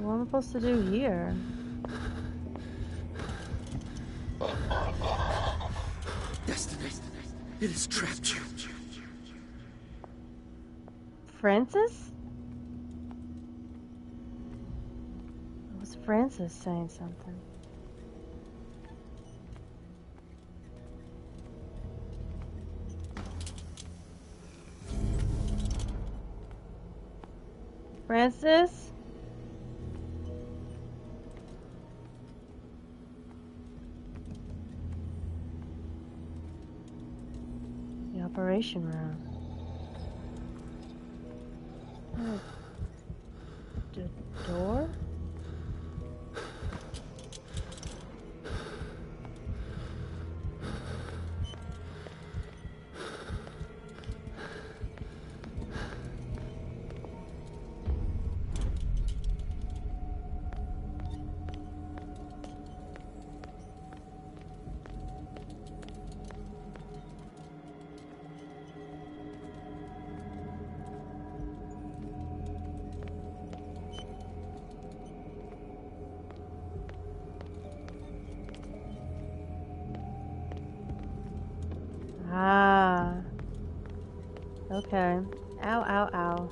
What am I supposed to do here? Destiny, it has trapped you. Francis? Was Francis saying something? Francis? The operation room. Oh, the door? Ah. Okay. Ow, ow, ow.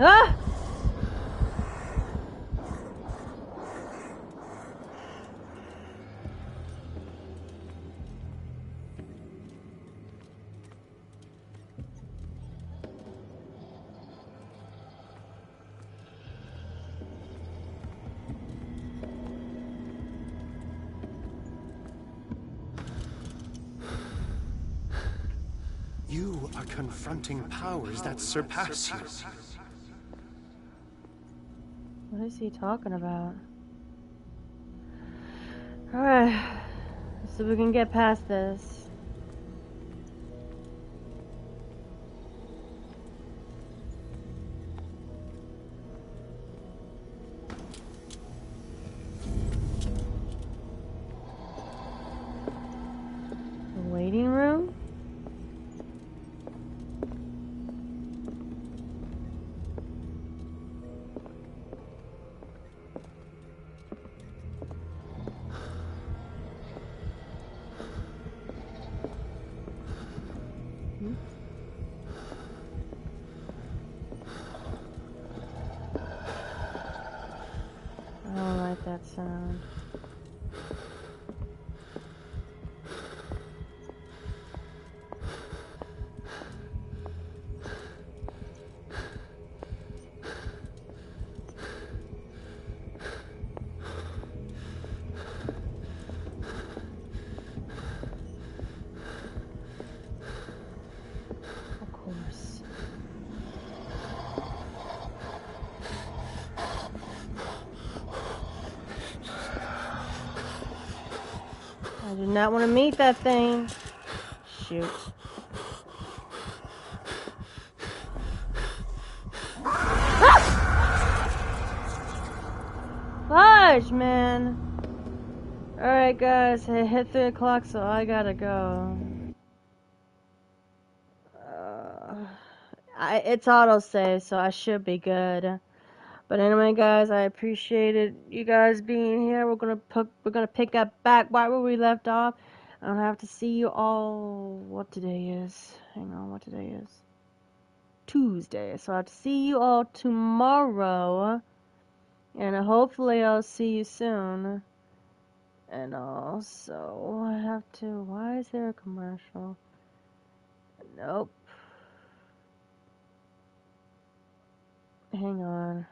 Ah! You are confronting powers that surpass you. What is he talking about? Alright. So we can get past this. The waiting room? I don't like that sound. Of course. I do not want to meet that thing. Shoot. Fudge, man. Alright, guys. It hit 3 o'clock, so I gotta go. It's autosave, so I should be good. But anyway, guys, I appreciated you guys being here. We're gonna pick up back right where we left off. I'll have to see you all. What today is? Hang on, what today is? Tuesday. So I'll have to see you all tomorrow, and hopefully I'll see you soon. And also, I have to. Why is there a commercial? Nope. Hang on.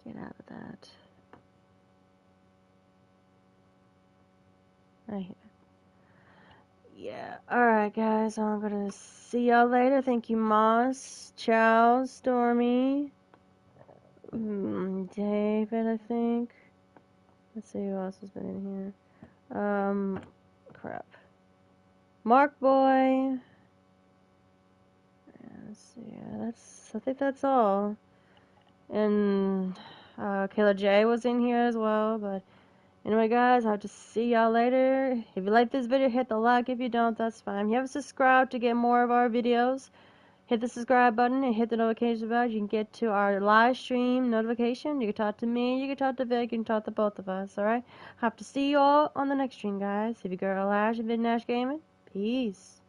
Get out of that. Right here. Yeah. Alright, guys. I'm gonna see y'all later. Thank you, Moss. Ciao, Stormy. David, I think. Let's see who else has been in here. Crap. Mark Boy. Let's see. I think that's all. And Kayla J was in here as well. But anyway, guys, I'll just see y'all later. If you like this video, hit the like. If you don't, that's fine. If you haven't subscribed to get more of our videos, hit the subscribe button and hit the notification bell. You can get to our live stream notification. You can talk to me, you can talk to Vic, you can talk to both of us, alright? Have to see you all on the next stream, guys. If you go to Vic&Ash Gaming, peace.